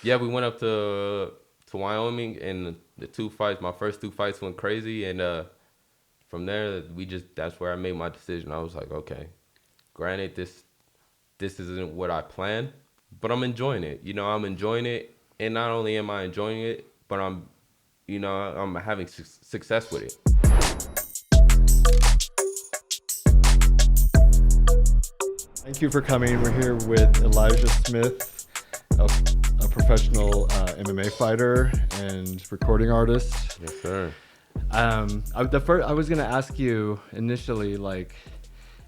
Yeah, we went up to Wyoming, and the two fights, my first two fights went crazy, and from there that's where I made my decision. I was like, okay, granted this isn't what I planned, but I'm enjoying it. I'm enjoying it, and not only am I enjoying it, but I'm having success with it. Thank you for coming. We're here with Elijah Smith, a professional MMA fighter and recording artist. Yes, sir. I was going to ask you initially, like,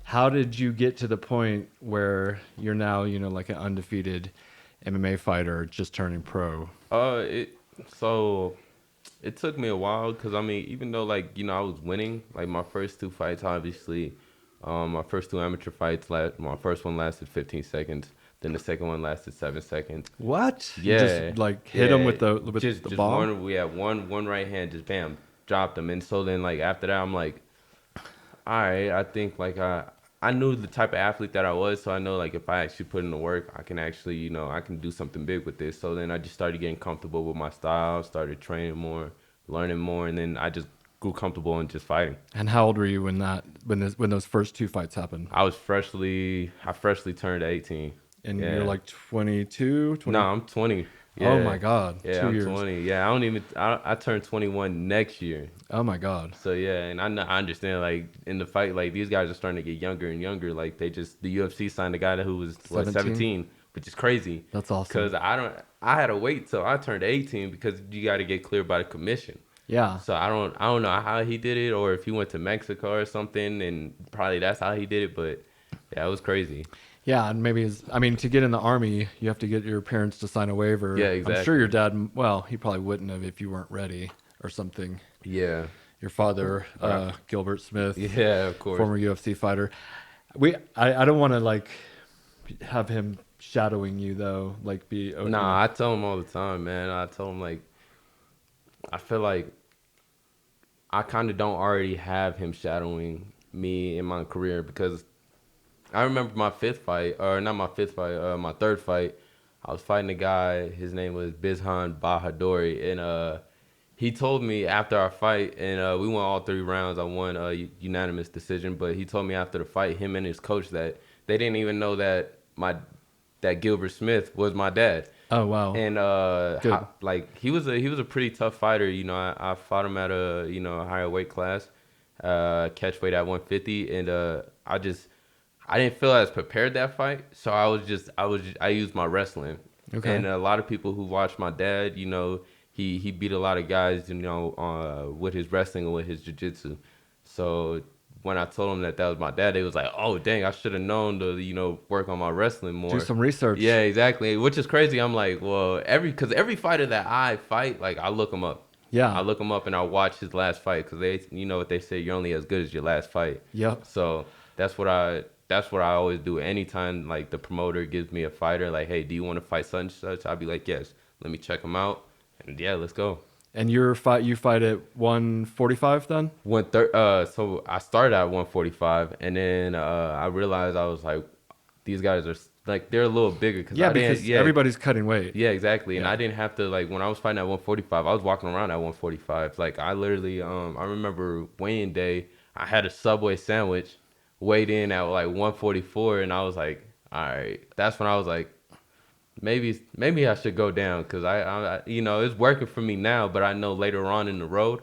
how did you get to the point where you're now, like an undefeated MMA fighter just turning pro? So it took me a while because I mean, even though I was winning, like my first two fights, obviously, my first two amateur fights, my first one lasted 15 seconds. Then the second one lasted 7 seconds. What? Yeah, You just like hit him with the just bomb? one. We had one right hand, just bam, dropped him. And so then after that, I'm like, all right, I think I knew the type of athlete that I was, so I know if I actually put in the work, I can actually I can do something big with this. So then I just started getting comfortable with my style, started training more, learning more, and then I just grew comfortable in just fighting. And how old were you when those first two fights happened? I freshly turned 18. And Yeah. you're like 22, 20? No, I'm 20. Yeah. Oh my God. Yeah, 2 I'm years. 20. Yeah, I turned 21 next year. Oh my God. So yeah, and I understand in the fight, these guys are starting to get younger and younger. The UFC signed a guy who was 17, which is crazy. That's awesome. Because I had to wait till I turned 18 because you got to get cleared by the commission. Yeah. So I don't know how he did it, or if he went to Mexico or something, and probably that's how he did it. But yeah, it was crazy. Yeah, and maybe to get in the army, you have to get your parents to sign a waiver. Yeah, exactly. I'm sure your dad, well, he probably wouldn't have if you weren't ready or something. Yeah. Your father, Gilbert Smith. Yeah, of course. Former UFC fighter. I don't want to have him shadowing you though, be. Nah, I tell him all the time, man. I tell him I feel like I kind of don't already have him shadowing me in my career because I remember my fifth fight, or not my fifth fight, my third fight. I was fighting a guy. His name was Bizhan Bahadori, and he told me after our fight, and we won all 3 rounds. I won a unanimous decision, but he told me after the fight, him and his coach, that they didn't even know that Gilbert Smith was my dad. Oh wow! And he was a pretty tough fighter. I fought him at a a higher weight class, catch weight at 150, and I didn't feel as prepared that fight, so I used my wrestling. Okay. And a lot of people who watch my dad, he beat a lot of guys, with his wrestling and with his jiu-jitsu. So when I told them that was my dad, they was like, "Oh, dang, I should have known to, work on my wrestling more." Do some research. Yeah, exactly. Which is crazy. I'm like, well, because every fighter that I fight, I look him up. Yeah. I look him up and I watch his last fight because you know what they say, you're only as good as your last fight. Yep. So that's what I always do. Anytime the promoter gives me a fighter, hey, do you want to fight such and such? I'll be like, yes. Let me check him out, and yeah, let's go. And you fight at 145 then? So I started at 145, and then I realized I was like, these guys are they're a little bigger because everybody's cutting weight. Yeah, exactly. And Yeah. I didn't have to when I was fighting at 145, I was walking around at 145. I literally I remember weighing day, I had a Subway sandwich, weighed in at 144, and I was like, all right. That's when I was like, maybe I should go down because I it's working for me now, but I know later on in the road,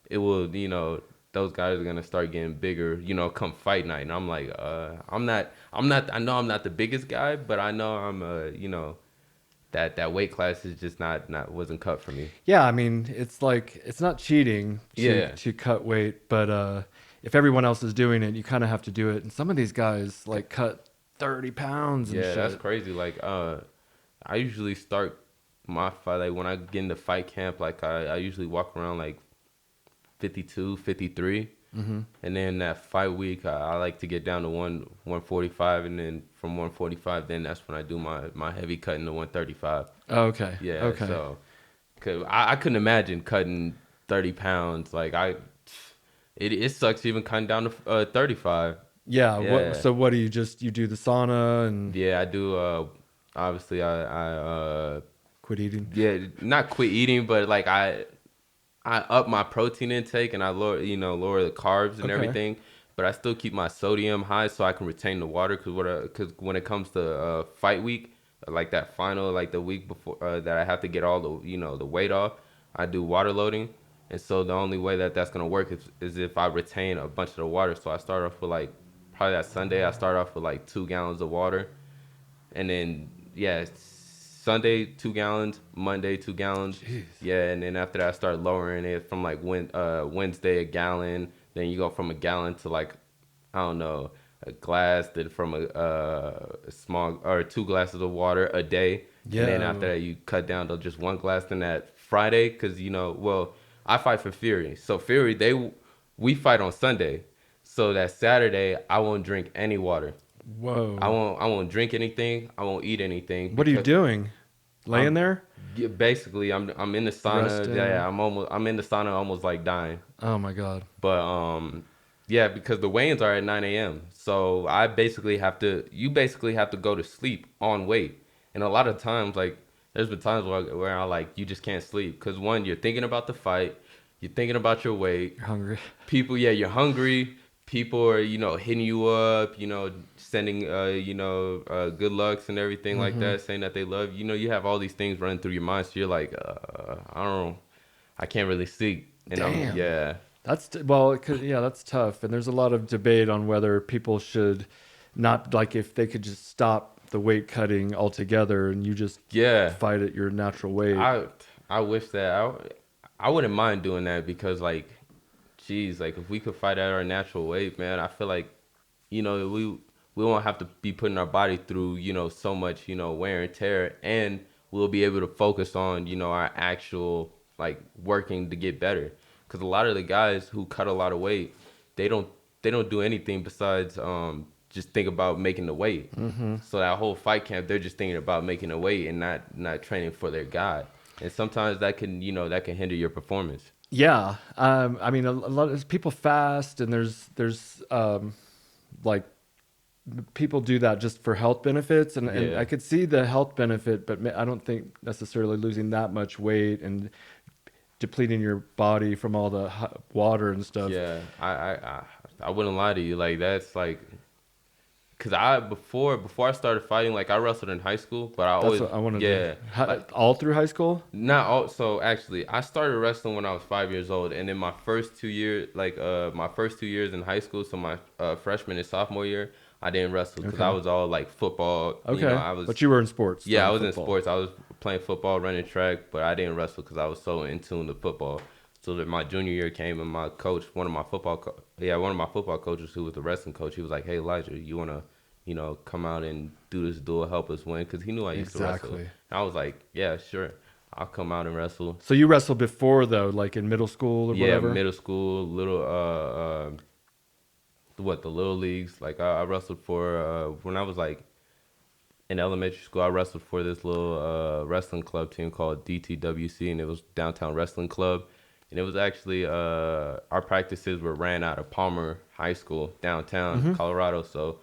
it will those guys are gonna start getting bigger, come fight night, and I'm like, I know I'm not the biggest guy, but I know I'm that weight class is just not wasn't cut for me. Yeah, I mean it's not cheating to cut weight, but if everyone else is doing it, you kind of have to do it. And some of these guys cut 30 pounds. And shit. That's crazy. I usually start my fight when I get into fight camp. I usually walk around 52, 53. Mm-hmm. And then that fight week, I like to get down to 145, and then from 145, then that's when I do my heavy cutting to 135. Oh, okay. Yeah. Okay. So, cause I couldn't imagine cutting 30 pounds. It sucks even cutting down to 35. Yeah. Yeah. So what do you do the sauna and? Yeah, I do. Obviously, I Quit eating. Yeah, not quit eating, but like I up my protein intake and I lower the carbs and Okay. everything, but I still keep my sodium high so I can retain the water. Cause when it comes to fight week, like that final, like the week before that I have to get all the the weight off, I do water loading, and so the only way that that's gonna work is if I retain a bunch of the water. So I start off with like probably that Sunday I start off with like 2 gallons of water, and then yeah, Sunday 2 gallons, Monday 2 gallons, Jeez. yeah, and then after that I start lowering it from like Wednesday a gallon, then you go from a gallon to like I don't know a glass, then from a small or 2 glasses of water a day, and then after Yeah. that you cut down to just 1 glass. Then that Friday, because well I fight for Fury, so Fury we fight on Sunday, so that Saturday I won't drink any water. Whoa. I won't drink anything. I won't eat anything What are you because doing? Laying I'm there? yeah, basically I'm in the sauna. Yeah, Resting? yeah, I'm in the sauna almost like dying. Oh my God. But yeah, because the weigh-ins are at 9 a.m. So I basically have to you basically have to go to sleep on weight. And a lot of times like there's been times where I like you just can't sleep because one you're thinking about the fight, you're thinking about your weight, You're hungry. people, yeah, you're hungry. People are hitting you up, sending good lucks and everything like Mm-hmm. that, saying that they love you. You have all these things running through your mind, so you're like I don't know, I can't really sleep. And Damn. yeah, Well, yeah, that's tough. And there's a lot of debate on whether people should not, like, if they could just stop the weight cutting altogether and you just yeah, fight at your natural weight. I I wish that I wouldn't mind doing that because like geez, like if we could fight at our natural weight, man, I feel like we won't have to be putting our body through so much wear and tear, and we'll be able to focus on our actual like working to get better. Because a lot of the guys who cut a lot of weight, they don't they don't do anything besides just think about making the weight. Mm-hmm. So that whole fight camp, they're just thinking about making the weight and not training for their god. And sometimes that can hinder your performance. Yeah. I mean, a lot of people fast, and there's like people do that just for health benefits, and Yeah. I could see the health benefit, but I don't think necessarily losing that much weight and depleting your body from all the water and stuff. Yeah, I wouldn't lie to you. Like that's like, cause I before I started fighting, like I wrestled in high school, but I That's always what I wanted to. yeah, like All through high school. not all. So actually, I started wrestling when I was 5 years old, and then my first 2 years, like my first 2 years in high school, so my freshman and sophomore year, I didn't wrestle because I Okay. was all like football. Okay. I was But you were in sports, yeah, not I in was in football. sports. I was playing football, running track, but I didn't wrestle because I was so in tune to football. So that my junior year came and my coach, one of my football coaches who was the wrestling coach, he was like, "Hey Elijah, you wanna, come out and do this duel, help us win?" Because he knew I used to wrestle. Exactly. And I was like, "Yeah, sure, I'll come out and wrestle." So you wrestled before though, like in middle school or Yeah, whatever? middle school, little the little leagues. Like I wrestled for when I was like in elementary school, I wrestled for this little wrestling club team called DTWC, and it was Downtown Wrestling Club. And it was actually our practices were ran out of Palmer High School downtown Mm-hmm. Colorado. So,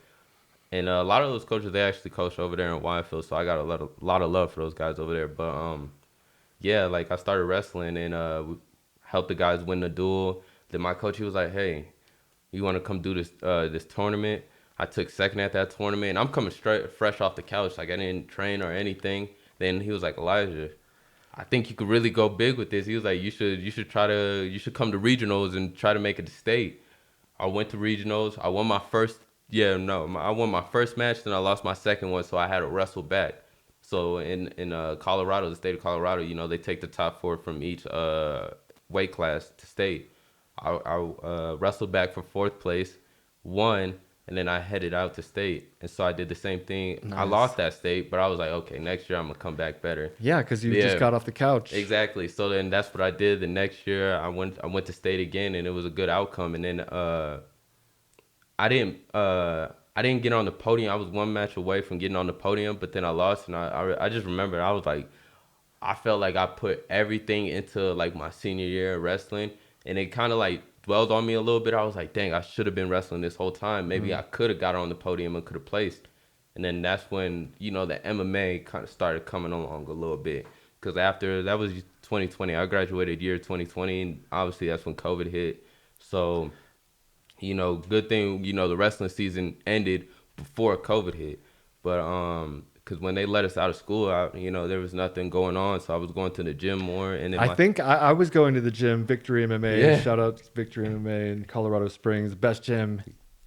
and a lot of those coaches they actually coach over there in Winefield. So I got a lot of love for those guys over there. But yeah, like I started wrestling and helped the guys win the duel. Then my coach he was like, "Hey, you want to come do this tournament?" I took second at that tournament. And I'm coming straight fresh off the couch, like I didn't train or anything. Then he was like, "Elijah, I think you could really go big with this." He was like, you should come to regionals and try to make it to state." I went to regionals. I won my first yeah no I won my first match. Then I lost my second one, so I had to wrestle back. So in Colorado, the state of Colorado, they take the top four from each weight class to state. I wrestled back for fourth place, won, and then I headed out to state. And so I did the same thing. I Nice. lost that state, but I was like, okay, next year I'm gonna come back better. Yeah, because you just Yeah, got off the couch. exactly. So then that's what I did. The next year I went to state again, and it was a good outcome. And then I didn't get on the podium. I was one match away from getting on the podium, but then I lost, and I just remember I was like I felt like I put everything into like my senior year of wrestling, and it kind of like dwelled on me a little bit. I was like, dang, I should have been wrestling this whole time. Maybe Mm. I could have got on the podium and could have placed. And then that's when the MMA kind of started coming along a little bit. because after that was 2020, I graduated year 2020, and obviously that's when COVID hit. So, good thing, the wrestling season ended before COVID hit. But because when they let us out of school, there was nothing going on, so I was going to the gym more, and then I think I was going to the gym, Victory MMA. yeah, Shout out to Victory MMA in Colorado Springs, best gym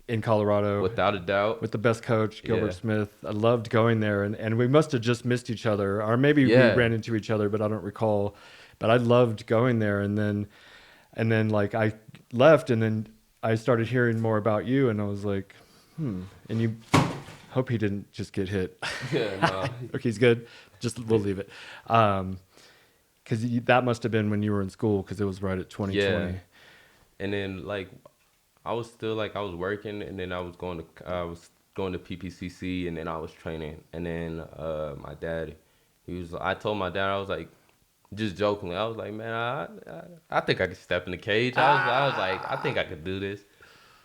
in Colorado without a doubt, with the best coach, yeah, Gilbert Smith. I loved going there, and we must have just missed each other, or maybe we yeah, ran into each other, but I don't recall. But I loved going there, and then like I left, and then I started hearing more about you, and I was like, and you hope he didn't just get hit. yeah, no, Okay, he's good. Just we'll leave it. Because that must have been when you were in school, because it was right at yeah. 2020. And then like I was still like I was working, and then I was going to PPCC, and then I was training, and then my dad, I told my dad, I was like, just jokingly, I was like, man, I think I could step in the cage. I was like, I think I could do this.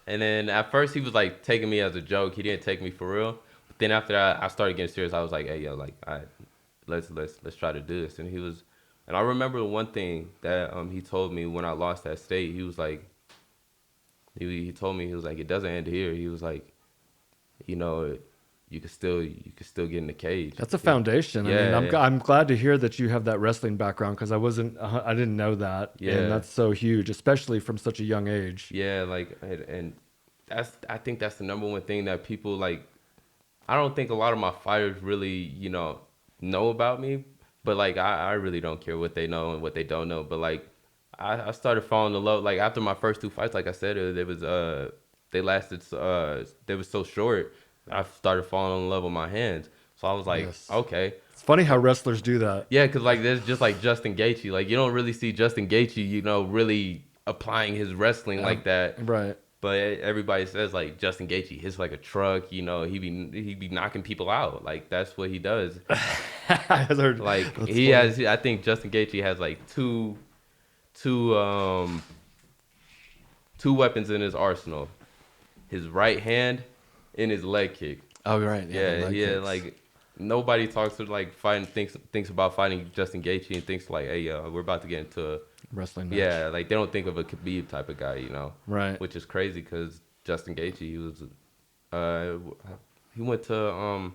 And then at first he was like taking me as a joke. He didn't take me for real. But then after that, I started getting serious. I was like, hey yo, like let's try to do this. And I remember one thing that he told me when I lost that state. He was like, he told me, he was like, it doesn't end here. He was like, you know, you could still get in the cage. That's a foundation. I mean, Yeah, yeah, I'm glad to hear that you have that wrestling background, because I didn't know that, and yeah, that's so huge, especially from such a young age. yeah. Like, and I think that's the number one thing that people like. I don't think a lot of my fighters really, know about me, but like I really don't care what they know and what they don't know. But like I started falling in love. Like after my first two fights, like I said, they lasted they was so short. I started falling in love with my hands. So I was like, Yes. okay, It's funny how wrestlers do that. yeah, because like there's just like Justin Gaethje. Like you don't really see Justin Gaethje, really applying his wrestling like that. Right. But everybody says like Justin Gaethje hits like a truck, he be knocking people out. Like that's what he does. I heard. Like That's he funny. has, I think Justin Gaethje has like two two weapons in his arsenal: his right hand and his leg kick. Oh, right. Yeah, the Yeah, leg yeah. kicks. Like nobody talks to like fighting thinks about fighting Justin Gaethje and thinks like, hey, we're about to get into a Wrestling match. yeah. Like they don't think of a Khabib type of guy, Right. which is crazy because Justin Gaethje, uh he went to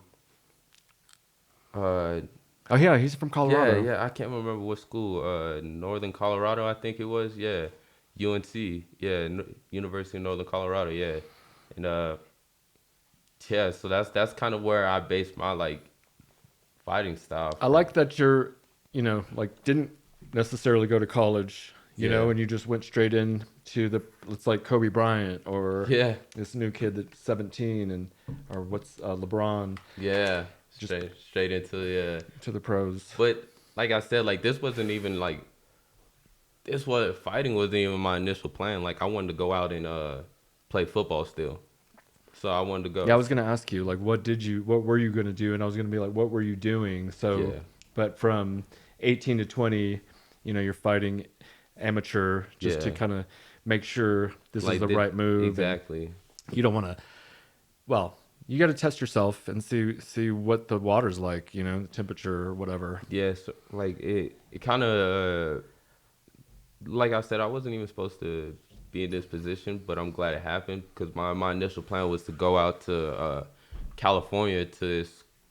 uh Oh, yeah. He's from yeah, Colorado. yeah, I can't remember what school, Northern Colorado, I think it was, yeah, UNC, yeah, University of Northern Colorado, yeah, and yeah, so that's kind of where I base my like fighting style I from. like that you're, like didn't necessarily go to college, Yeah, and you just went straight in to it's like Kobe Bryant or yeah, this new kid that's 17 or what's LeBron yeah, just straight into yeah. to the pros. But like I said, like this wasn't even like fighting wasn't even my initial plan. Like I wanted to go out and play football still. So I wanted to go. Yeah, I was gonna ask you like what were you gonna do, and I was gonna be like, what were you doing? So, Yeah, but from 18 to 20, you're fighting amateur just to yeah. kind of make sure this is Like the right move. And exactly. you don't want to. Well, you got to test yourself and see what the water's like, the temperature or whatever. Yes, like it kind of like I said, I wasn't even supposed to be in this position, but I'm glad it happened because my initial plan was to go out to California to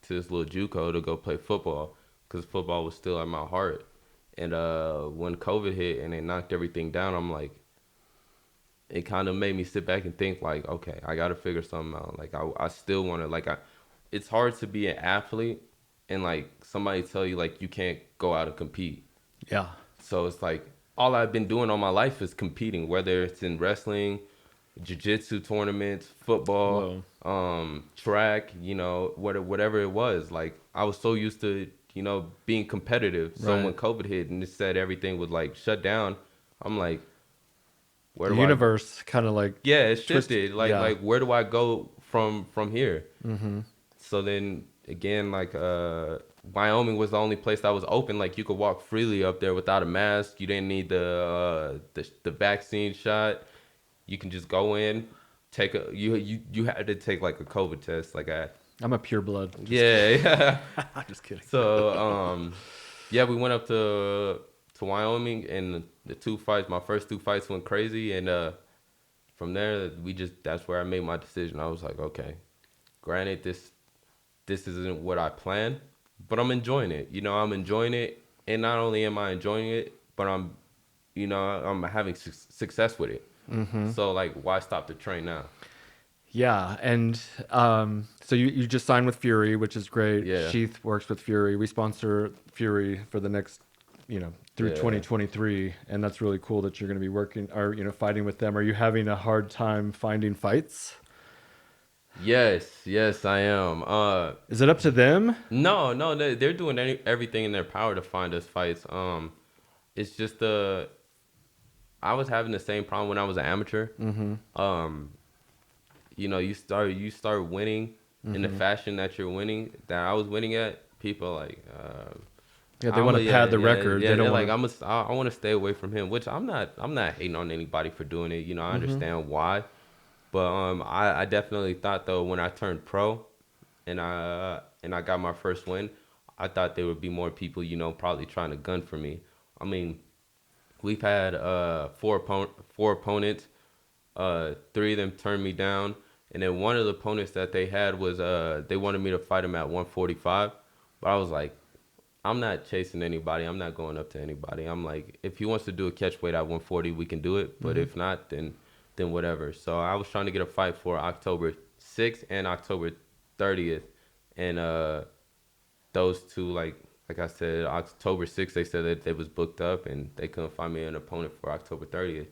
this little JUCO to go play football because football was still at my heart. And when COVID hit and it knocked everything down, I'm like, it kind of made me sit back and think like, okay, I got to figure something out. Like I still want to it's hard to be an athlete and like somebody tell you like you can't go out and compete. Yeah. So it's like all I've been doing all my life is competing, whether it's in wrestling, jiu-jitsu tournaments, football, Whoa. track, whatever it was. Like I was so used to, being competitive. So when Right. COVID hit and it said everything would like shut down, I'm like, where The do I universe kind of like yeah, it twisted. shifted. Like Yeah. like where do I go from here? Mm-hmm. So then again, like Wyoming was the only place that was open. Like you could walk freely up there without a mask. You didn't need the vaccine shot. You can just go in, you had to take like a COVID test. Like I'm a pure blood. yeah, yeah. I'm just kidding. So Yeah, we went up to Wyoming, and the two fights, my first two fights went crazy, and from there that's where I made my decision. I was like, okay, granted this isn't what I planned, but I'm enjoying it. I'm enjoying it, and not only am I enjoying it, but I'm having success with it. So like, why stop the train now? Yeah, and so you just signed with Fury, which is great. Yeah, Sheath works with Fury. We sponsor Fury for the next, through yeah. 2023, and that's really cool that you're going to be working or fighting with them. Are you having a hard time finding fights? Yes, I am. Is it up to them? No, no, they're doing everything in their power to find us fights. It's just I was having the same problem when I was an amateur. Um, you start winning in the fashion that you're winning, that I was winning at. People like, Yeah, they want to yeah, pad the yeah, record. yeah. They They're don't like, want I want to stay away from him, which I'm not hating on anybody for doing it. I to. understand why, but I definitely thought though when I turned pro and I got my first win, I thought there would be more people, probably trying to gun for me. I mean, we've had four opponents. Three of them turned me down, and then one of the opponents that they had was they wanted me to fight him at 145, but I was like, I'm not chasing anybody. I'm not going up to anybody. I'm like, if he wants to do a catch weight at 140, we can do it. But if not, then whatever. So I was trying to get a fight for October 6th and October 30th, and those two, like I said, October 6th, they said that they was booked up and they couldn't find me an opponent for October 30th.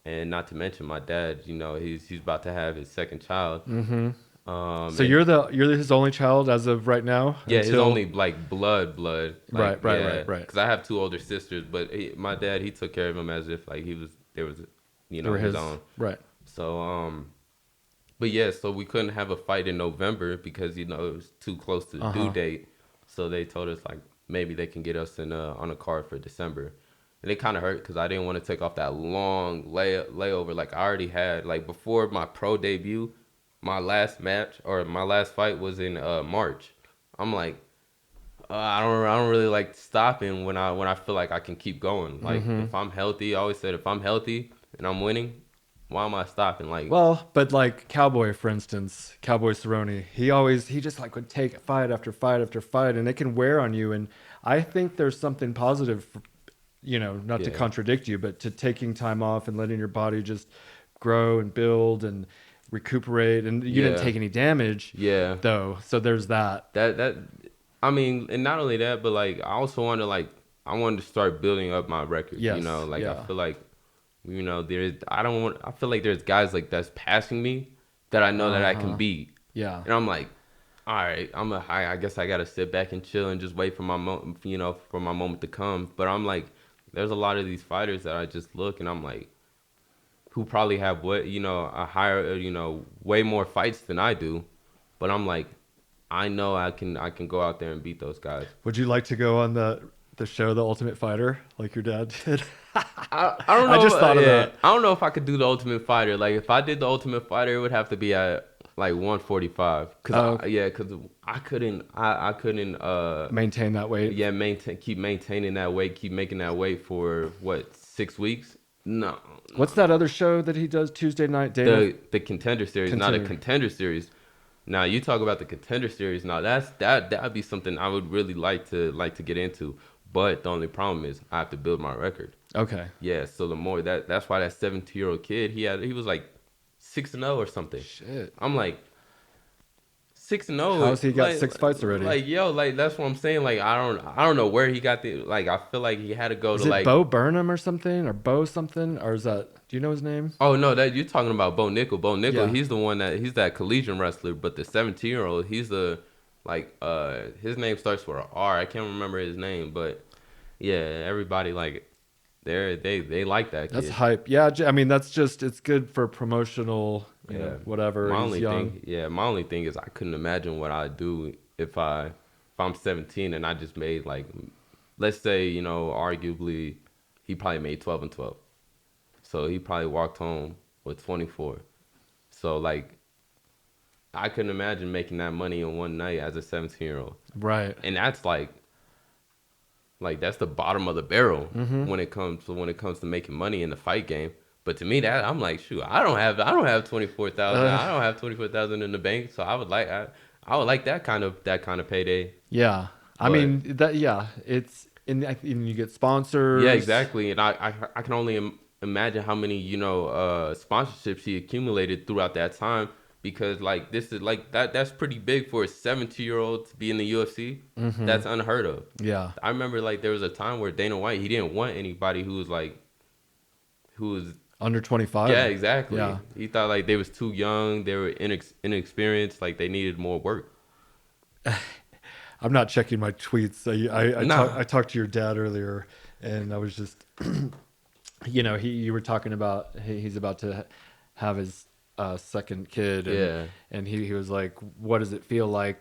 And not to mention my dad, he's about to have his second child. So And you're his only child as of right now yeah, his until only like blood, like yeah, right. because I have two older sisters, but my dad he took care of him as if like there was They were his his own. right. So but yeah, so we couldn't have a fight in November because it was too close to the due Uh-huh. date. So they told us like maybe they can get us in on a card for December, and it kind of hurt because I didn't want to take off that long layover. Like I already had like before my pro debut, my last match or my last fight was in March. I'm like, I don't really like stopping when I feel like I can keep going. Like if I'm healthy, I always said if I'm healthy and I'm winning, why am I stopping? Like Well, but like Cowboy, for instance, Cowboy Cerrone, he just like would take fight after fight after fight, and it can wear on you. And I think there's something positive, not to yeah, contradict you, but to taking time off and letting your body just grow and build and recuperate. And you didn't yeah, take any damage, yeah. though, so there's that. That I mean, and not only that, but like I also want to I wanted to start building up my record. Yes, Like I yeah, feel like there's I don't want I feel like there's guys like that's passing me that I know that I can uh-huh, beat, yeah. and I'm like, all right, I guess I gotta sit back and chill and just wait for for my moment to come. But I'm like, there's a lot of these fighters that I just look and I'm like, who probably have a higher way more fights than I do, but I'm like, I know I can go out there and beat those guys. Would you like to go on the show, The Ultimate Fighter, like your dad did? I don't I know. just thought of Yeah, that. I don't know if I could do the Ultimate Fighter. Like if I did the Ultimate Fighter, it would have to be at like 145. Oh, Cause I couldn't. I couldn't. maintain that weight. Yeah, keep maintaining that weight, keep making that weight for what 6 weeks? No, What's that other show that he does Tuesday night? Dana the Contender Series, not a Contender. Contender Series. Now you talk about the Contender Series. Now that'd be something I would really like to get into. But the only problem is I have to build my record. Okay. Yeah, so the more that's why that 17-year-old kid he was like 6-0 or something. Shit. I'm like 6-0. How's he got 6 fights already? Like yo, like that's what I'm saying. Like I don't know where he got the like. I feel like he had to go Is to it like. Bo Burnham or something, or Bo something, or is that? Do you know his name? Oh no, that you're talking about Bo Nickel. Bo Nickel, Yeah. he's the one he's that collegiate wrestler. But the 17-year-old, he's the his name starts with an R. I can't remember his name, but yeah, everybody like they like that That's kid. hype. Yeah, I mean that's just it's good for promotional, Yeah. whatever. My He's only young. thing, yeah, my only thing is I couldn't imagine what I'd do if I'm 17 and I just made like, let's say, arguably he probably made 12 and 12. So he probably walked home with 24. So like I couldn't imagine making that money in one night as a 17-year-old. Right. And that's like Like that's the bottom of the barrel Mm-hmm. when it comes to making money in the fight game. But to me, that I'm like, shoot, I don't have 24,000. Uh, I don't have 24,000 in the bank. So I would like that kind of payday. yeah. I But mean that. Yeah. It's and you get yeah, sponsors. exactly. And I can only imagine how many, sponsorships he accumulated throughout that time because like this is like that's pretty big for a 17-year-old to be in the UFC. Mm-hmm. That's unheard of. Yeah. I remember like there was a time where Dana White, he didn't want anybody who was Under 25. yeah, exactly. Yeah. He thought like they was too young, they were inexperienced, like they needed more work. I'm not checking my tweets. I Nah. talked to your dad earlier, and I was just, you were talking about he's about to have his second kid, and Yeah. he was like, what does it feel like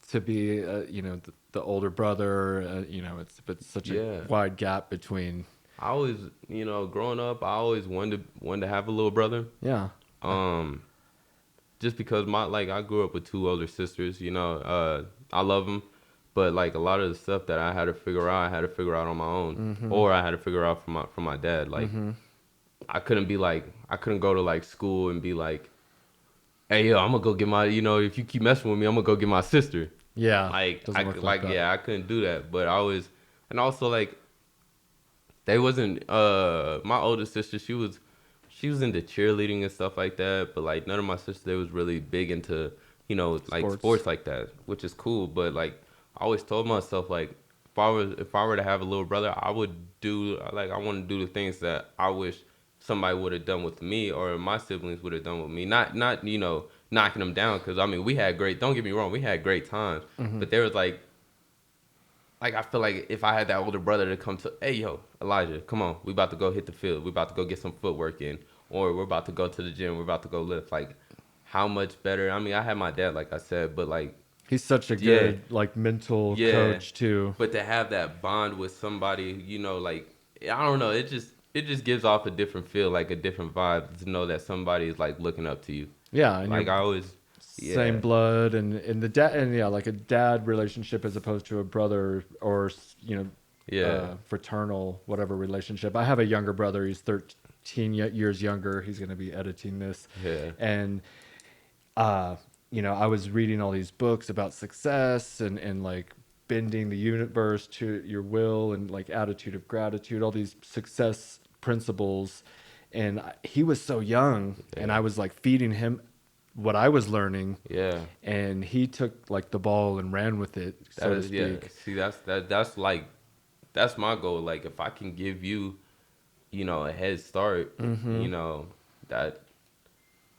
to be the older brother? It's such a Yeah. wide gap between. I always, growing up, I always wanted to have a little brother. Yeah. Um, just because I grew up with two older sisters, I love them, but like a lot of the stuff that I had to figure out, I had to figure out on my own, Mm-hmm. or I had to figure out from my dad. Like Mm-hmm. I couldn't go to like school and be like, hey yo, I'm gonna go get my, if you keep messing with me, I'm gonna go get my sister. Yeah. Like Doesn't work like that. yeah, I couldn't do that, but I always, and also like they wasn't my older sister, she was into cheerleading and stuff like that, but like none of my sisters they was really big into, like Sports. sports like that, which is cool, but like I always told myself like if I were to have a little brother, I would do like I want to do the things that I wish somebody would have done with me or my siblings would have done with me. Not knocking them down cuz I mean, we had great, don't get me wrong, we had great times, Mm-hmm. but there was like I feel like if I had that older brother to come to, hey yo, Elijah, come on, we about to go hit the field, we about to go get some footwork in, or we're about to go to the gym, we're about to go lift. Like, how much better? I mean, I had my dad, like I said, but like, He's such a yeah, good like mental yeah, coach too. but to have that bond with somebody, like I don't know, it just gives off a different feel, like a different vibe to know that somebody is like looking up to you. Yeah, and Like you're I always, same yeah, blood and the dad and yeah, like a dad relationship as opposed to a brother or yeah, fraternal whatever relationship. I have a younger brother. He's 13 years younger. He's going to be editing this, yeah, and I was reading all these books about success and like bending the universe to your will and like attitude of gratitude, all these success principles. And he was so young, and yeah, I was like feeding him what I was learning, yeah. and he took like the ball and ran with it, That so to is, yeah. speak. See, that's like that's my goal. Like if I can give you, a head start, Mm-hmm. that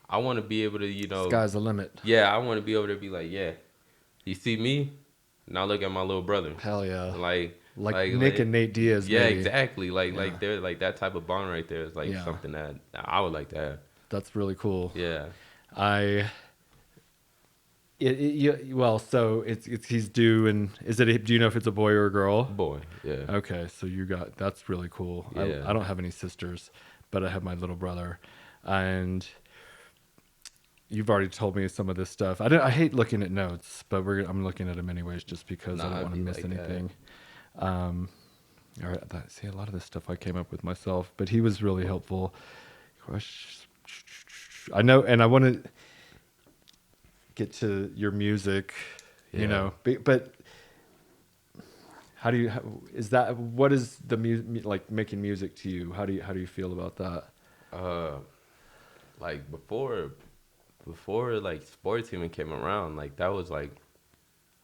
I want to be able to, Sky's the limit. yeah, I want to be able to be like, yeah, you see me, now look at my little brother. Hell yeah. Like, Like Nick and Nate Diaz, yeah, maybe. exactly. Like, Yeah. they're like that type of bond right there is like Yeah. something that I would like to have. That's really cool. Yeah, I well, so it's he's due, and do you know if it's a boy or a girl? boy, yeah, Okay, so that's really cool. yeah, I don't have any sisters, but I have my little brother, and you've already told me some of this stuff. I hate looking at notes, but I'm looking at them anyways just because I nah, don't I'd want to be miss like that. anything. All right, see, a lot of this stuff I came up with myself, but he was really helpful. I know, and I want to get to your music, Yeah. but what is the music like making music to you? How do you feel about that? Like before like sports even came around, like that was like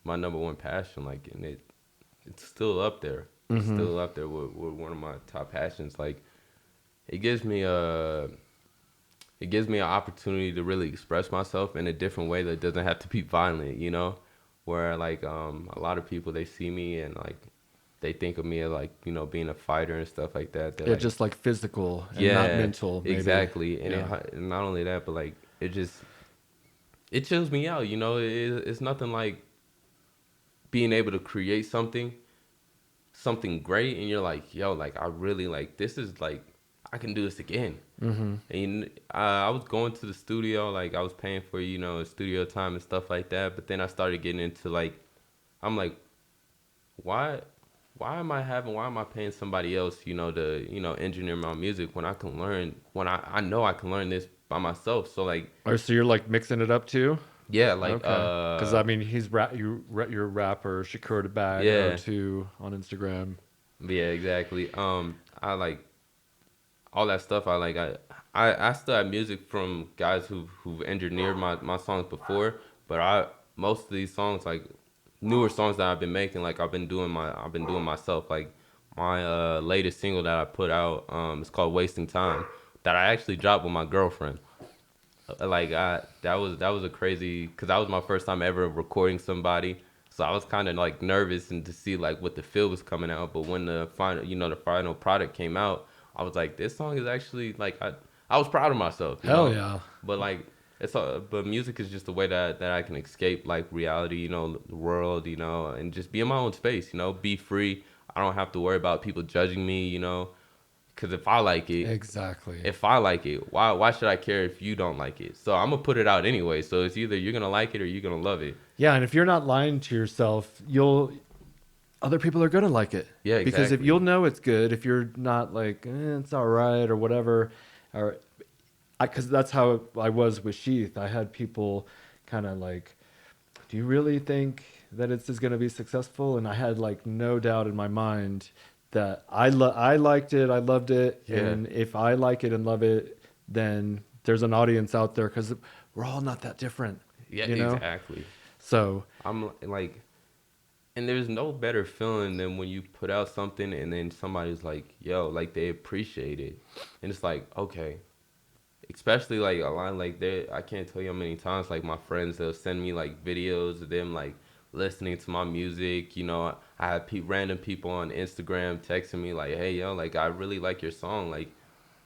my number one passion, like, and it's still up there. It's Mm-hmm. still up there with one of my top passions. Like it gives me a it gives me an opportunity to really express myself in a different way that doesn't have to be violent, where like a lot of people, they see me and like they think of me as like, being a fighter and stuff like that. They're Yeah, like, just like physical and not yeah, mental, maybe. exactly. And Yeah. and not only that, but like it chills me out. It's nothing like being able to create something great, and you're like, yo, like I really like this is like I can do this again. Mm-hmm. And I was going to the studio, like I was paying for studio time and stuff like that. But then I started getting into like, I'm like, why why am I paying somebody else, to, engineer my music when I know I can learn this by myself. So like, Oh, so you're like mixing it up too? yeah, like, Okay. Because I mean, you're a rapper, Shakur the Bag yeah, 02 on Instagram. yeah, exactly. I like all that stuff. I still have music from guys who've engineered my songs before, but most of these songs, like newer songs that I've been making, like I've been doing myself. Like my latest single that I put out, it's called Wasting Time, that I actually dropped with my girlfriend. Like that was a crazy, because that was my first time ever recording somebody. So I was kind of like nervous and to see like what the feel was coming out. But when the final product came out, I was like, this song is actually like, I was proud of myself. Hell yeah. But like, but music is just a way that I can escape like reality, the world, and just be in my own space, be free. I don't have to worry about people judging me. Because Exactly. if I like it, why should I care if you don't like it? So I'm gonna put it out anyway. So it's either you're gonna like it or you're gonna love it. Yeah, and if you're not lying to yourself, other people are gonna like it. Yeah, Because if exactly. you'll know it's good, if you're not like it's all right or whatever, or because that's how I was with Sheath. I had people kind of like, do you really think that it's going to be successful? And I had like no doubt in my mind that I liked it, I loved it, Yeah, and if I like it and love it, then there's an audience out there because we're all not that different, yeah, you know. exactly. So Like, and there's no better feeling than when you put out something and then somebody's like, yo, like they appreciate it, and it's like, okay. Especially like a line like that, I can't tell you how many times like my friends, they'll send me like videos of them like listening to my music. I have random people on Instagram texting me like, hey yo, like I really like your song, like,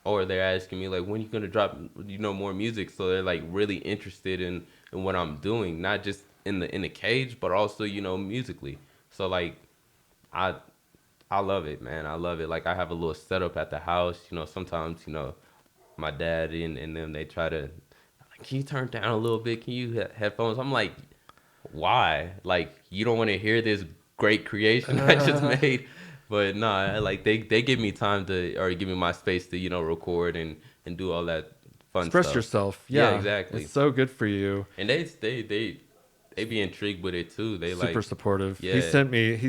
or they're asking me like, when you gonna drop more music. So they're like really interested in what I'm doing, not just in the cage, but also musically. So like, I I love it, man. I love it. Like I have a little setup at the house. Sometimes my dad and them, they try to, like, can you turn down a little bit? Can you headphones? I'm like, why? Like, you don't want to hear this great creation I just made? But nah, like they give me time to, or give me my space to record and do all that fun express stuff. yourself. Yeah, Yeah, it's exactly. so good for you. And they be intrigued with it too. They Super like, supportive. yeah, He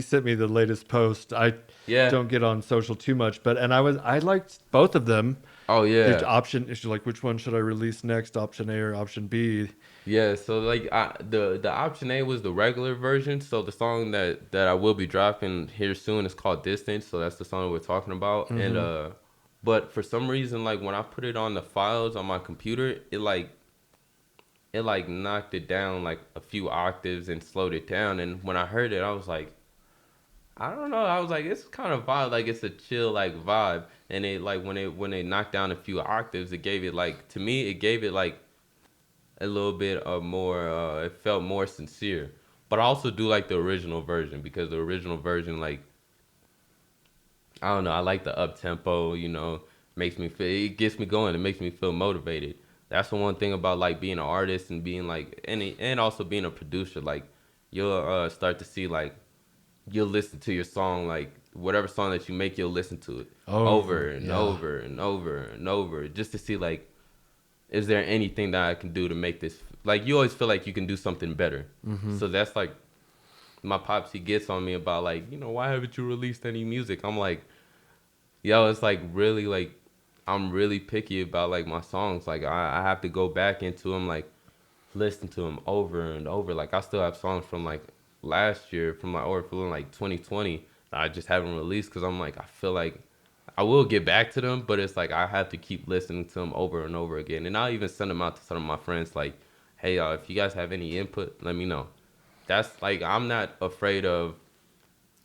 sent me the latest post. I yeah, don't get on social too much, but I liked both of them. oh The yeah. option is like, which one should I release next? Option A or option B? Yeah, so like the option A was the regular version. So the song that I will be dropping here soon is called Distance. So that's the song we're talking about. And Mm-hmm. but for some reason, like when I put it on the files on my computer, it like knocked it down like a few octaves and slowed it down. And when I heard it, I was like, I don't know. I was like, it's kind of vibe, like it's a chill like vibe. And it like when it knocked down a few octaves, it gave it like, to me, it gave it like a little bit of more, it felt more sincere. But I also do like the original version, because the original version, like, I don't know, I like the up tempo, makes me feel, it gets me going, it makes me feel motivated. That's the one thing about like being an artist and being like, and also being a producer. Like, you'll start to see like, you'll listen to your song, like whatever song that you make, you'll listen to it over Over, and yeah. over and over and over, just to see like, is there anything that I can do to make this, like, you always feel like you can do something better. Mm-hmm. So that's like, my pops, he gets on me about like, why haven't you released any music? I'm like, yo, it's like really like, I'm really picky about like my songs. Like I have to go back into them, like listen to them over and over. Like I still have songs from like last year, from like, or from like 2020, that I just haven't released, because I'm like, I feel like I will get back to them, but it's like I have to keep listening to them over and over again. And I'll even send them out to some of my friends, like, hey, if you guys have any input, let me know. That's like, I'm not afraid of,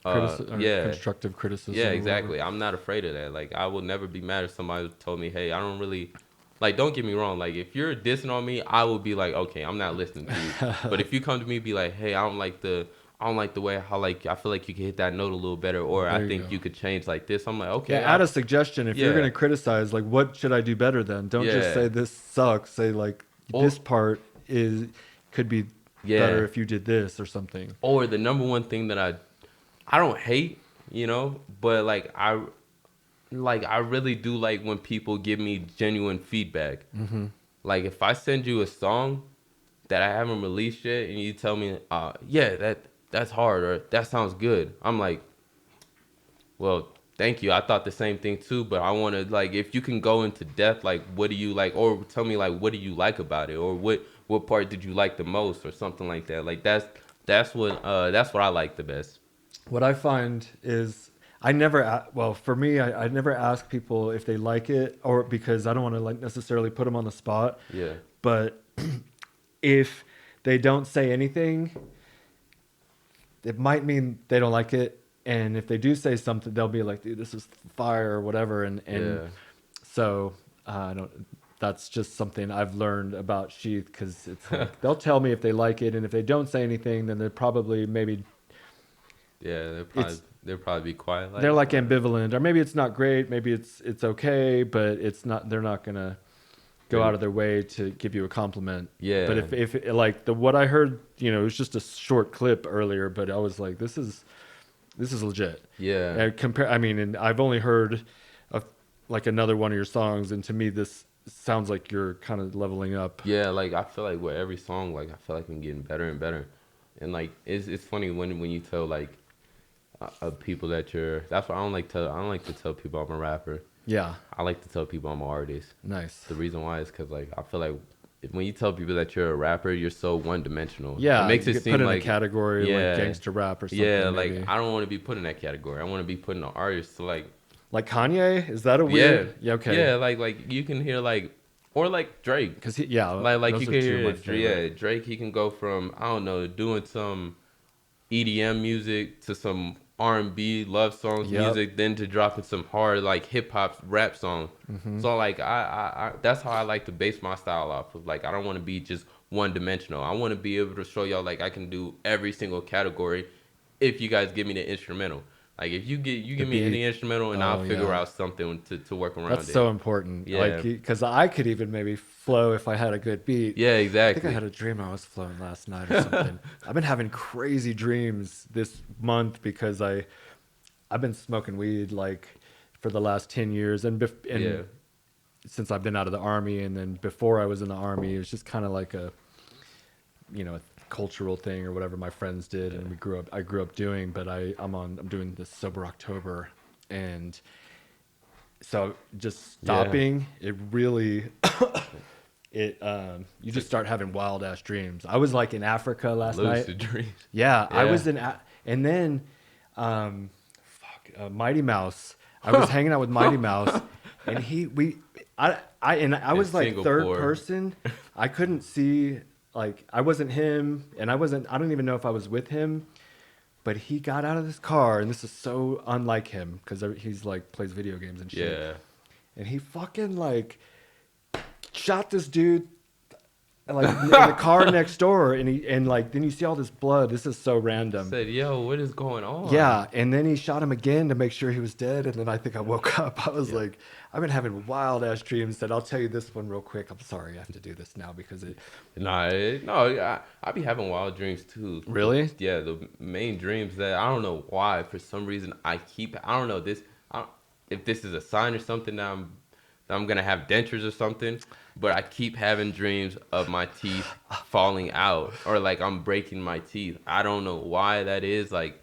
Or yeah, constructive yeah, criticism or whatever. exactly. I'm not afraid of that. Like, I will never be mad if somebody told me, hey, I don't really, like, don't get me wrong. Like, if you're dissing on me, I will be like, okay, I'm not listening to you. But if you come to me, be like, hey, I don't like the way how, like, I feel like you can hit that note a little better, or I There you think go. you could change like this. I'm like, Yeah, okay, add a suggestion if you're going yeah, to criticize. Like, what should I do better then? Don't just yeah, say this sucks. Say like this or part is could be better yeah, if you did this or something. or the number one thing that I don't hate, you know. But I really do like when people give me genuine feedback. Mm-hmm. Like if I send you a song that I haven't released yet, and you tell me, yeah, that's hard or that sounds good, I'm like, well, thank you. I thought the same thing too, but I want to like if you can go into depth, like what do you like, or tell me like what do you like about it, or what part did you like the most, or something like that. Like that's what I like the best. What I find is I never, well, for me, I never ask people if they like it, or because I don't want to like necessarily put them on the spot. Yeah, But if they don't say anything, it might mean they don't like it. And if they do say something, they'll be like, "Dude, this is fire" or whatever. And yeah, so I don't. That's just something I've learned about Sheath because it's like they'll tell me if they like it, and if they don't say anything, then they're probably maybe yeah. it's They'll probably be quiet. they're Like, like ambivalent, or maybe it's not great, maybe it's okay, but it's not. They're not gonna go yeah, out of their way to give you a compliment. But yeah, if like the what I heard, it was just a short clip earlier, but I was like, this is legit. yeah. And compare, I mean, and I've only heard of like another one of your songs, and to me, this sounds like you're kind of leveling up. Yeah, like I feel like with every song, like I feel like I'm getting better and better, and like it's funny when you tell like of people that you're. That's why I don't like to tell people I'm a rapper. Yeah, I like to tell people I'm an artist. nice. The reason why is because like I feel like when you tell people that you're a rapper, you're so one dimensional. It Yeah, makes you it get put seem in a like category like yeah, gangster rap or something. yeah. Maybe. Like I don't want to be put in that category. I want to be put in an artist. So Like Kanye, is that a yeah, weird? Yeah, okay. yeah. Like you can hear like or like Drake. Because yeah, Like you those are can two of hear my favorite. Drake. He can go from I don't know doing some EDM music to some R&B love songs Yep. music, then to dropping some hard like hip hop rap song. Hmm. So like I that's how I like to base my style off of. Like I don't want to be just one dimensional. I want to be able to show y'all like I can do every single category if you guys give me the instrumental. Like if you The give me any beat. instrumental and I'll Oh figure yeah. out something to work That's around it. so important. Like, Yeah. because I could even maybe flow if I had a good beat. Yeah, I think I exactly. had a dream I was flowing last night or something. I've been having crazy dreams this month because I've been smoking weed like for the last 10 years Yeah. and since I've been out of the army, and then before I was in the army, it was just kind of like a cultural thing or whatever my friends did, and I grew up doing, but I'm doing this sober October, and so just Yeah. stopping it really it you just start having wild ass dreams. I was like in Africa last night. Lucid dreams. Yeah, I Yeah. was and then Mighty Mouse. I was hanging out with Mighty Mouse, and I In was like third Singapore. person. I couldn't see, like I wasn't him, and I don't even know if I was with him. But he got out of this car, and this is so unlike him because he's like plays video games and shit. Yeah. And he fucking like shot this dude like in the car next door, and like then you see all this blood. This is so random. Said, yo, what is going on? Yeah, and then he shot him again to make sure he was dead, and then I think I woke up. I was Yeah. like, I've been having wild ass dreams. That I'll tell you this one real quick. I'm sorry I have to do this now because it I be having wild dreams too. really. Yeah, the main dreams that I don't know why for some reason I don't know this. If this is a sign or something that I'm gonna have dentures or something, but I keep having dreams of my teeth falling out or like I'm breaking my teeth. I don't know why that is. Like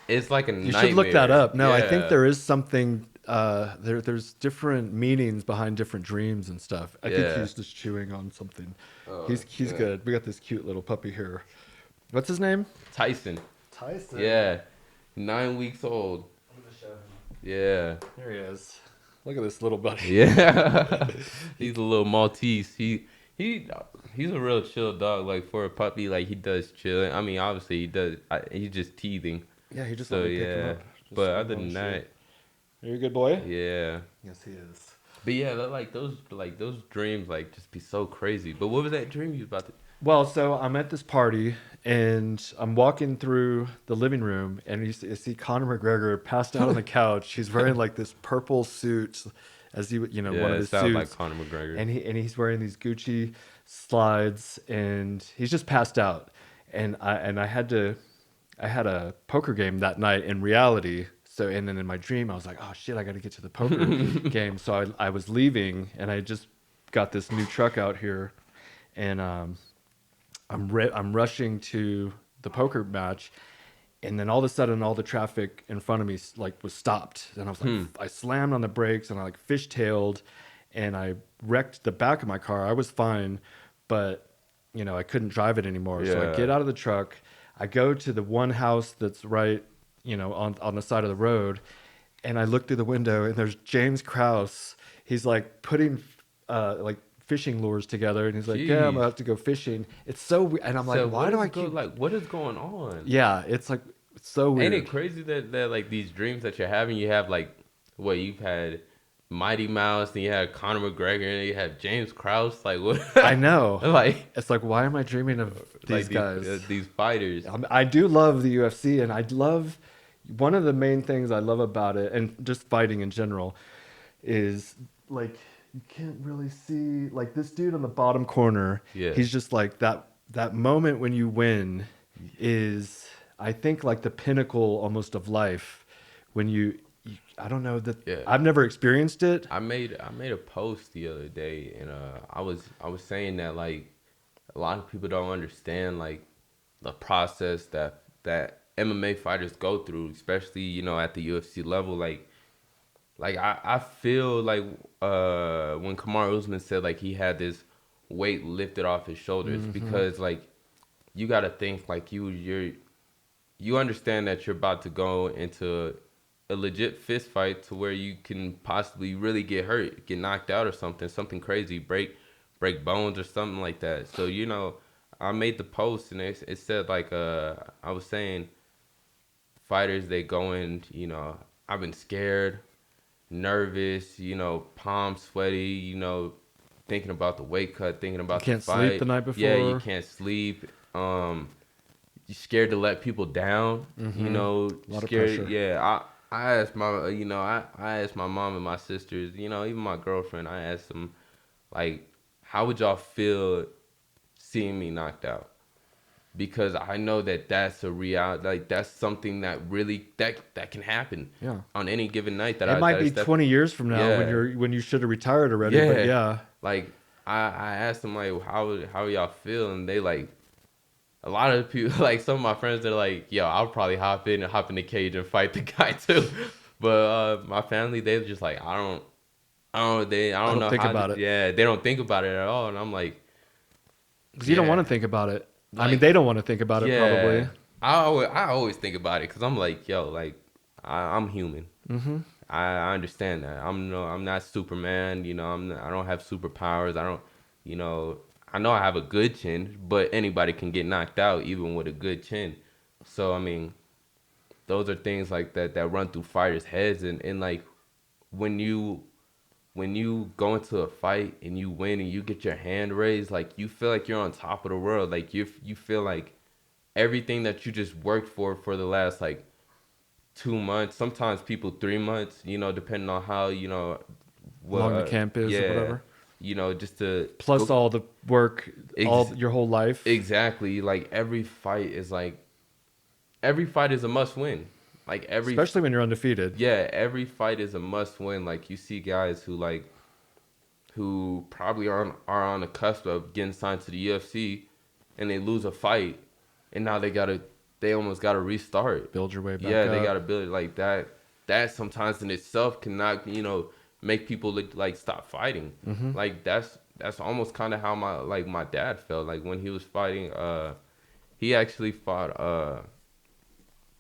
it's like a You nightmare. should look that up. No, I think Yeah. there is something. There's different meanings behind different dreams and stuff. I think Yeah. he's just chewing on something. Oh, He's yeah. good. We got this cute little puppy here. What's his name? Tyson. Tyson. Yeah, 9 weeks old. I'm gonna show him. Yeah. There he is. Look at this little buddy. Yeah, he's a little Maltese. He's a real chill dog. Like for a puppy, like he does chill. I mean, obviously he does. He's just teething. Yeah, he just So let me pick him yeah, up. Just but let other him than on that, shit. Are you a good boy? yeah. Yes, he is. But yeah, like those dreams like just be so crazy. But what was that dream you was about to? Well, so I'm at this party and I'm walking through the living room, and you see Conor McGregor passed out on the couch. He's wearing like this purple suit, as one Yeah, of it his sounds suits, like Conor McGregor. and he's wearing these Gucci slides, and he's just passed out. And I had a poker game that night in reality, So, and then in my dream, I was like, oh shit, I got to get to the poker game. So I was leaving, and I just got this new truck out here, and I'm rushing to the poker match, and then all of a sudden, all the traffic in front of me like was stopped, and I was like, I slammed on the brakes, and I like fishtailed, and I wrecked the back of my car. I was fine, but you know I couldn't drive it anymore. So I Yeah. get out of the truck, I go to the one house that's right, you know, on the side of the road, and I look through the window, and there's James Krause. He's like putting like fishing lures together, and he's like, yeah, I'm Jeez. about to go fishing. It's so weird. And I'm like, So why what do is I keep like? What is going on? yeah, it's like it's so Ain't weird. it crazy that like these dreams that you're having, you have like what you've had Mighty Mouse, then you had Conor McGregor, and you had James Krause. Like what? I know. like It's like, why am I dreaming of these guys? these fighters. I do love the UFC, and I love one of the main things I love about it, and just fighting in general, is like you can't really see like this dude on the bottom corner. Yeah. He's just like that moment when you win is I think like the pinnacle almost of life when you I don't know that Yeah. I've never experienced it. I made a post the other day, and I was saying that like a lot of people don't understand like the process that MMA fighters go through, especially you know at the UFC level. Like I feel like when Kamaru Usman said like he had this weight lifted off his shoulders because like you got to think like you understand that you're about to go into a legit fist fight to where you can possibly really get hurt, get knocked out or something crazy, break bones or something like that. So you know, I made the post and it said like I was saying fighters they go in, you know, I've been scared, nervous, you know, palms sweaty, you know, thinking about the weight cut, thinking about Can't the fight. sleep the night Yeah, you before. can't sleep. You're scared to let people down. You know, A lot of scared. pressure. Yeah, I asked my, you know, I asked my mom and my sisters, you know, even my girlfriend. I asked them, like, how would y'all feel seeing me knocked out? Because I know that that's a reality. Like that's something that really that can happen. Yeah. On any given night that It might that I be step. 20 years from now Yeah. when you should have retired already, but yeah. Like I asked them like how y'all feel, and they like a lot of people like some of my friends they're like, yo, I'll probably hop in the cage and fight the guy too. But my family they're just like I I don't don't know think how about to, it. yeah, they don't think about it at all, and I'm like, Because you don't want yeah, to think about it. I mean, like they don't want to think about it yeah. probably. I always think about it because I'm like, yo, like I'm human. I understand that. I'm not Superman. You know, I don't have superpowers. I don't, you know, I know I have a good chin, but anybody can get knocked out even with a good chin. So I mean, those are things like that run through fighters' heads, and like when you go into a fight and you win and you get your hand raised, like you feel like you're on top of the world. Like you feel like everything that you just worked for the last like 2 months, sometimes people 3 months, you know, depending on how, you know, How what, long the camp is or yeah, whatever. you know, just to Plus go, all the work, all ex- your whole life. exactly, like every fight is a must win. Like Especially when you're undefeated. yeah, every fight is a must win. Like you see guys who probably are on the cusp of getting signed to the UFC and they lose a fight and now they almost gotta restart. Build your way back Yeah, they up. gotta build it like that. That sometimes in itself cannot, you know, make people like stop fighting. Like that's almost kind of how my dad felt like when he was fighting. He actually fought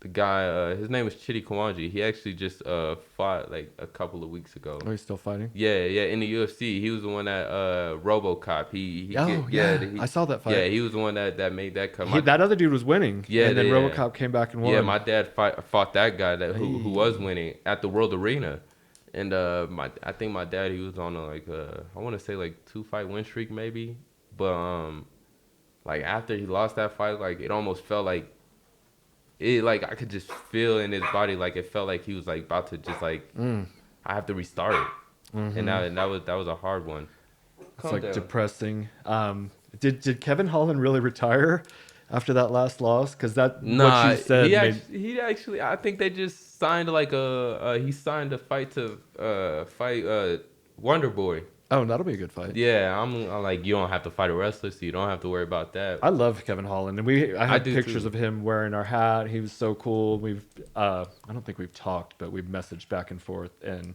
the guy. His name was Chidi Kwanji. He actually just fought like a couple of weeks ago. Oh, he's still fighting? Yeah, in the UFC. He was the one that RoboCop. Oh, yeah. I saw that fight. Yeah, he was the one that made that cut. That other dude was winning. Yeah, And then yeah. RoboCop came back and won. Yeah, my dad fought that guy who was Hey. winning at the World Arena, and I think my dad he was on I want to say like 2-fight win streak maybe, but like after he lost that fight, like it almost felt like it, like I could just feel in his body like it felt like he was like about to just like I have to restart it, and that was a hard one. It's Calm like down. depressing. Did Kevin Holland really retire after that last loss? Because that Nah, what you said made he actually I think they just signed like he signed a fight to fight Wonder Boy. Oh, that'll be a good fight. Yeah, I'm like, you don't have to fight a wrestler, so you don't have to worry about that. I love Kevin Holland, and I I have do pictures too. of him wearing our hat. He was so cool. I don't think we've talked, but we've messaged back and forth, and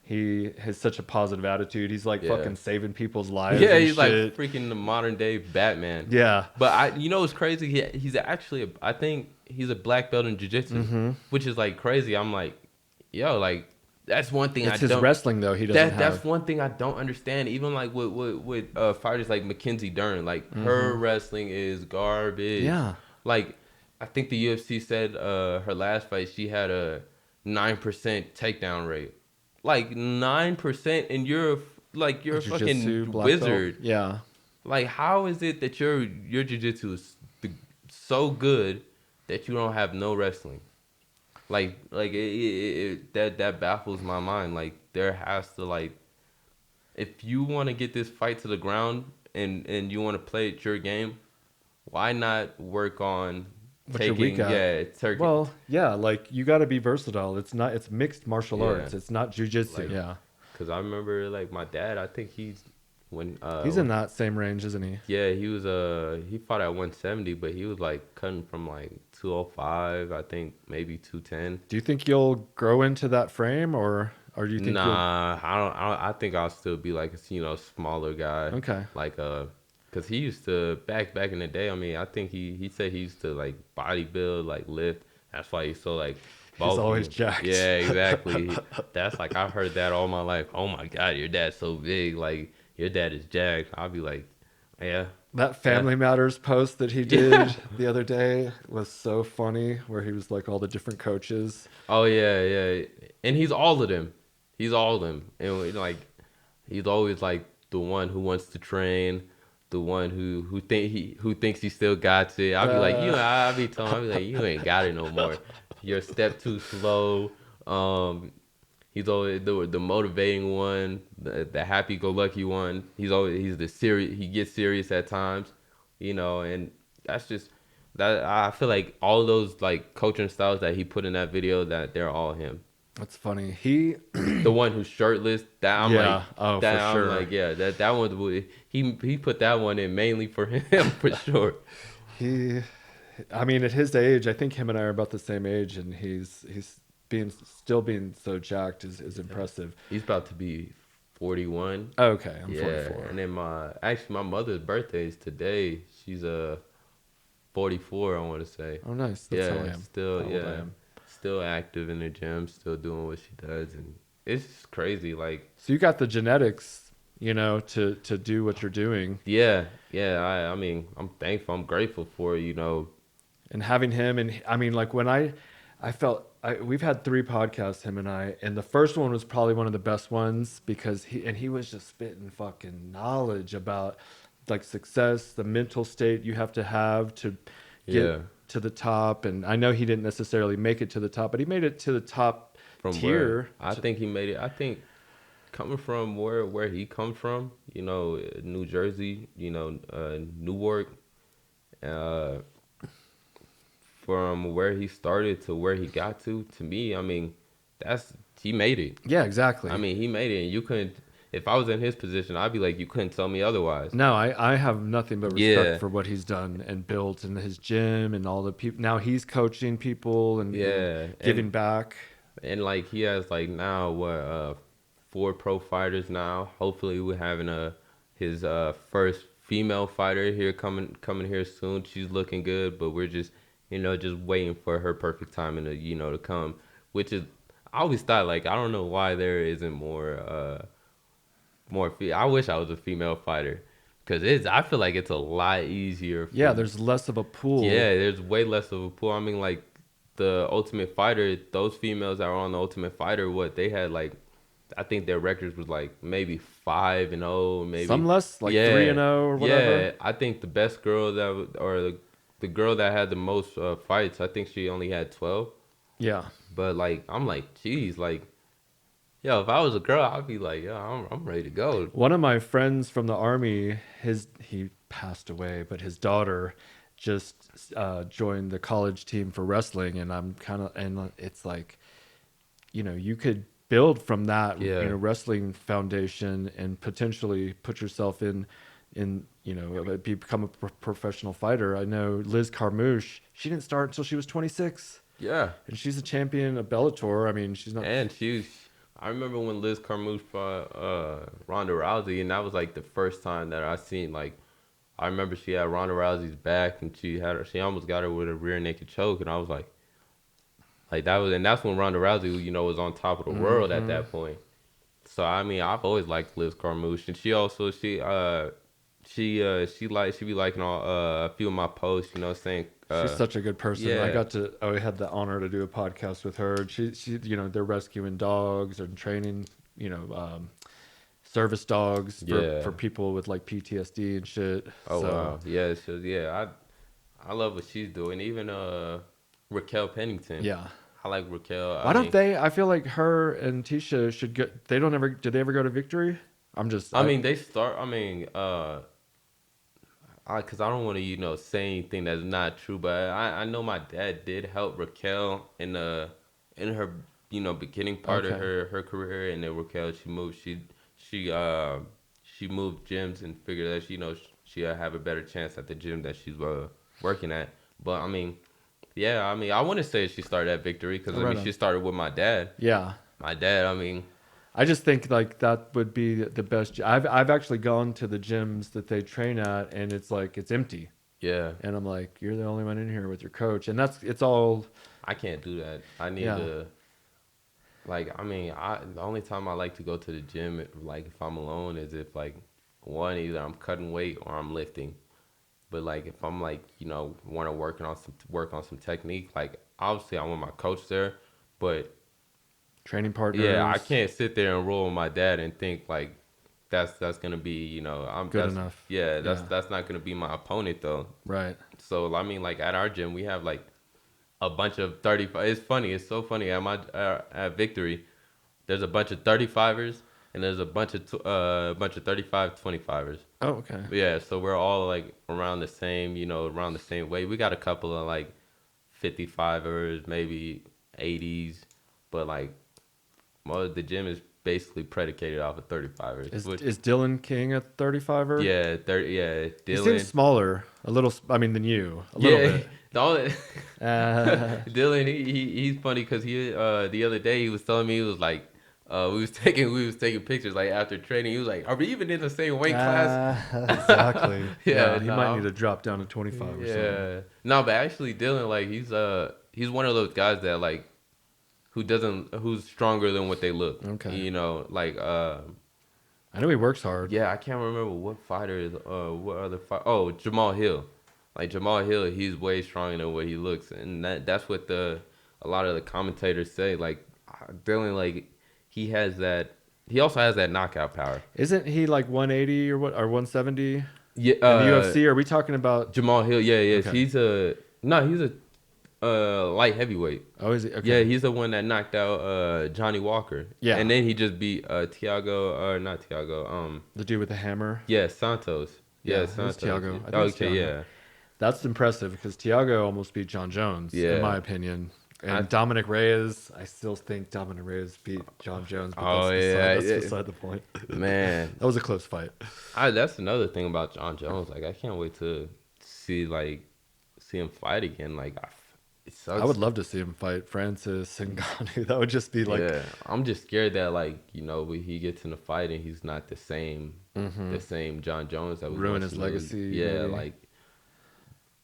he has such a positive attitude. He's like Yeah. fucking saving people's lives Yeah, and he's like shit. freaking the modern day Batman. Yeah. But you know what's crazy? He's actually, I think he's a black belt in jiu-jitsu, which is like crazy. I'm like, yo, like that's one thing I It's his don't. wrestling though. He doesn't That's have. one thing I don't understand. Even like with fighters like Mackenzie Dern, like her wrestling is garbage. Yeah. Like I think the UFC said her last fight she had a 9% takedown rate. Like 9%, and you're a Jiu-jitsu, fucking black belt. wizard. Yeah. Like how is it that your jiu-jitsu is so good that you don't have no wrestling? Like that baffles my mind. Like there has to like if you want to get this fight to the ground and you want to play it your game, why not work on What you're weak taking at. turkey Well, yeah, like you got to be versatile. It's mixed martial yeah arts. It's not jujitsu. like Yeah. because I remember like my dad. I think He's in that same range, isn't he? yeah he was he fought at 170, but he was like cutting from like 205. I think maybe 210. Do you think you'll grow into that frame, or do you think you'll? Nah, I think I'll still be like a smaller guy. Okay. Like cause he used to back in the day. I mean, I think he said he used to like bodybuild, like lift. That's why he's so like He's always bulky. jacked. Yeah, exactly. That's like I've heard that all my life. Oh my God, your dad's so big. Like your dad is jacked. I'll be like, yeah, That yeah, Family Matters post that he did yeah. the other day was so funny, where he was like all the different coaches. Oh yeah, yeah. And he's all of them. He's all of them. And like he's always like the one who wants to train, the one who thinks he still got it. I'll be like, Uh, I'll be telling him, I'll be like, you ain't got it no more. You're a step too slow. He's always the motivating one, the happy go lucky one. He's the serious. He gets serious at times, and that's just that. I feel like all those like coaching styles that he put in that video, that they're all him. that's funny. He, The one who's shirtless, that I'm like, yeah, oh that for I'm sure. like, yeah, that one. He put that one in mainly for him for sure. He, I mean, at his age, I think him and I are about the same age, and he's still being so jacked is impressive. He's about to be 41. Okay, I'm Yeah, 44. and then my mother's birthday is today. She's 44, I want to say. Oh, nice. That's how I am. How old I am. still active in the gym, still doing what she does, and it's just crazy. Like, So you got the genetics, to do what you're doing, yeah. I mean, I'm thankful, I'm grateful for and having him, and I mean, like when I felt we've had 3 podcasts, him and I, and the first one was probably one of the best ones because he was just spitting fucking knowledge about like success, the mental state you have to get Yeah. to the top. And I know he didn't necessarily make it to the top, but he made it to the top From tier. where I think he made it. I think coming from where he come from, New Jersey, Newark, uh, from where he started to where he got to me, I mean, he made it. Yeah, exactly. I mean, he made it, and you couldn't. If I was in his position, I'd be like, you couldn't tell me otherwise. No, I have nothing but respect Yeah, for what he's done and built in his gym and all the people. Now he's coaching people and yeah, giving back. and like he has like now 4 pro fighters now. Hopefully, we're having his first female fighter here coming here soon. She's looking good, but we're just waiting for her perfect timing to come. Which is, I always thought, like, I don't know why there isn't more. I wish I was a female fighter, because I feel like it's a lot easier. Yeah, there's less of a pool. Yeah, there's way less of a pool. I mean, like the Ultimate Fighter, those females that were on the Ultimate Fighter, what they had, like, I think their records was like maybe 5-0, maybe Some less, like yeah, 3-0 or whatever. Yeah, I think the best girl the girl that had the most fights, I think she only had 12. Yeah. But like, I'm like, geez, like, yo, if I was a girl, I'd be like, yo, I'm ready to go. One of my friends from the army, he passed away, but his daughter just joined the college team for wrestling, and and it's like you could build from that, Yeah. wrestling foundation and potentially put yourself in, become a professional fighter. I know Liz Carmouche, she didn't start until she was 26, Yeah. and she's a champion of Bellator. I mean, she's not. And I remember when Liz Carmouche fought Ronda Rousey, and that was like the first time that I seen like. I remember she had Ronda Rousey's back, and she almost got her with a rear naked choke, and I was like that was, and that's when Ronda Rousey, was on top of the world at Mhm. that point. So I mean, I've always liked Liz Carmouche, and she be liking all a few of my posts, saying She's such a good person. yeah, I had the honor to do a podcast with her. She, they're rescuing dogs and training, service dogs yeah. for people with like PTSD and shit. Oh So wow, yeah, so yeah, I love what she's doing. Even Raquel Pennington, yeah. I like Raquel. Why don't they? I feel like her and Tisha should get. They don't ever. Did they ever go to Victory? I'm just. I mean, they start. I mean, because I don't want to, say anything that's not true, but I know my dad did help Raquel in her, beginning part of Okay. her career, and then Raquel, she she moved gyms and figured that she'll have a better chance at the gym that she's working at. But I mean, yeah, I mean, I want to say she started at Victory because I Right mean on. she started with my dad. Yeah. My dad, I mean, I just think like that would be the best. I've actually gone to the gyms that they train at, and it's like it's empty, yeah, and I'm like, you're the only one in here with your coach, and it's all. I can't do that. I need Yeah. to. Like, I mean, the only time I like to go to the gym, like if I'm alone, is if like one, either I'm cutting weight or I'm lifting. But like if I'm like want to work on some technique, like obviously I want my coach there, but Training yeah, I partners, can't sit there and roll with my dad and think like that's gonna be good enough. yeah, Yeah. that's not gonna be my opponent though. Right. So I mean, like at our gym, we have like a bunch of 35. It's funny. It's so funny at my at Victory. There's a bunch of 35ers and there's a bunch of 35 25ers. Oh, okay. But yeah, so we're all like around the same, around the same weight. We got a couple of like 55ers, maybe 80s, but like the gym is basically predicated off of 35ers. Is Which is Dylan King a 35er? yeah, 30 yeah, He seems Dylan. smaller, a little. I mean, than you, a little Yeah, bit. the only Uh, Dylan, he's funny because he the other day he was telling me he was like we was taking pictures like after training. He was like, "Are we even in the same weight class?" exactly. Yeah, Yeah, he might no, need to drop down to 25 or something. yeah, no, but actually Dylan like he's one of those guys that like who's stronger than what they look. Okay. Like I know he works hard. yeah, I can't remember what fighter is what other fight. Oh, Jamal Hill. Like Jamal Hill, he's way stronger than what he looks, and that's what a lot of the commentators say. Like Dylan, like he has that. He also has that knockout power. Isn't he like 180 or what, or 170 in Yeah, the UFC? Are we talking about? Jamal Hill. Yeah, yes, Okay. he's a light heavyweight. Oh, is he? Okay. Yeah, he's the one that knocked out Johnny Walker. Yeah. And then he just beat Tiago or not Tiago. The dude with the hammer. Yeah, Santos. Yeah, Yeah, it was Santos. Thiago. I think it's Okay, Thiago. yeah. That's impressive because Tiago almost beat John Jones, Yeah. in my opinion. And I- Dominic Reyes, I still think Dominic Reyes beat John Jones, but Oh, that's, yeah, beside, yeah. that's beside the point. Man, That was a close fight. that's another thing about John Jones. Like, I can't wait to see him fight again. Like, it sucks. I would love to see him fight Francis Ngannou. That would just be like, Yeah, I'm just scared that when he gets in a fight and he's not the same John Jones that we Ruin once his knew. legacy, Yeah, maybe. like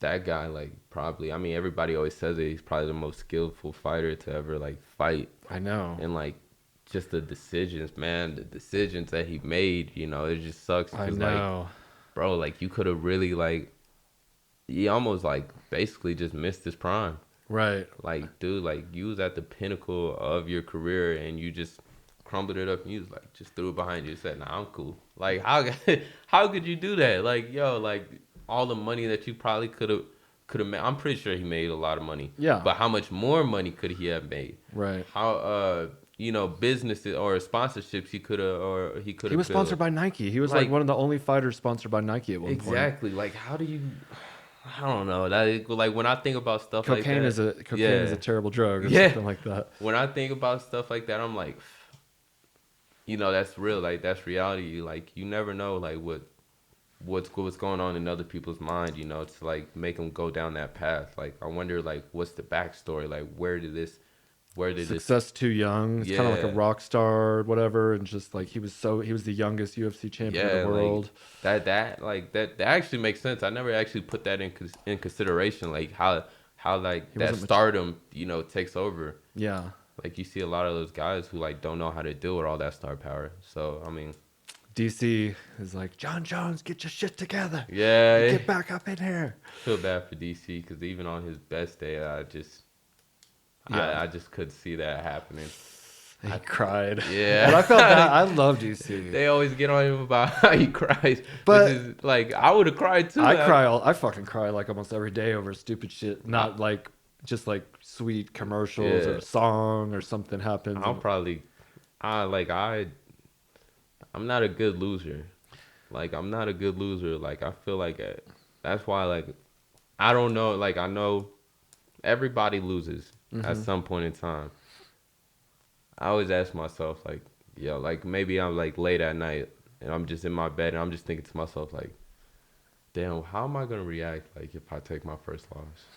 that guy, like probably. I mean, everybody always says that he's probably the most skillful fighter to ever like fight, I know. and like just the decisions, man, the decisions that he made. It just sucks I because like, know. bro, like you could have really like, he almost like basically just missed his prime. Right. Like, dude, like you was at the pinnacle of your career and you just crumbled it up and you was like just threw it behind you and said, "Nah, I'm cool." Like how could you do that? Like, yo, like all the money that you probably could have made. I'm pretty sure he made a lot of money. Yeah. But how much more money could he have made? Right. How businesses or sponsorships he could have He was sponsored by Nike. He was like one of the only fighters sponsored by Nike at one point. exactly. Like how do you I don't know. That like when I think about stuff like Cocaine that, is a yeah, terrible drug or yeah. something like that. When I think about stuff like that, I'm like, that's real. Like that's reality. Like you never know, like what's going on in other people's mind. To like make them go down that path. Like I wonder, like what's the backstory? Like where did this, Success too young. It's kind of like a yeah, rock star, whatever, and just like he was the youngest UFC champion of the yeah, like world. that actually makes sense. I never actually put that in consideration. Like how like He that wasn't much. stardom, takes over. Yeah, Like you see a lot of those guys who like don't know how to deal with all that star power. So I mean, DC is like John Jones, get your shit together. yeah, Get back up in here. feel bad for DC because even on his best day, Yeah, I just couldn't see that happening. he I, cried, but I felt bad. yeah, I love DC, they always get on him about how he cries, which but is like I would have cried too. I fucking cry like almost every day over stupid shit. I, Not like just like sweet commercials or yeah, a song or something happens. I'll And probably I'm not a good loser. Like I'm not a good loser. Like I feel like that's why like I don't know. Like I know everybody loses at hmm some point in time. I always ask myself like, yo, like maybe I'm like late at night and I'm just in my bed and I'm just thinking to myself like, damn, how am I gonna react like if I take my first loss?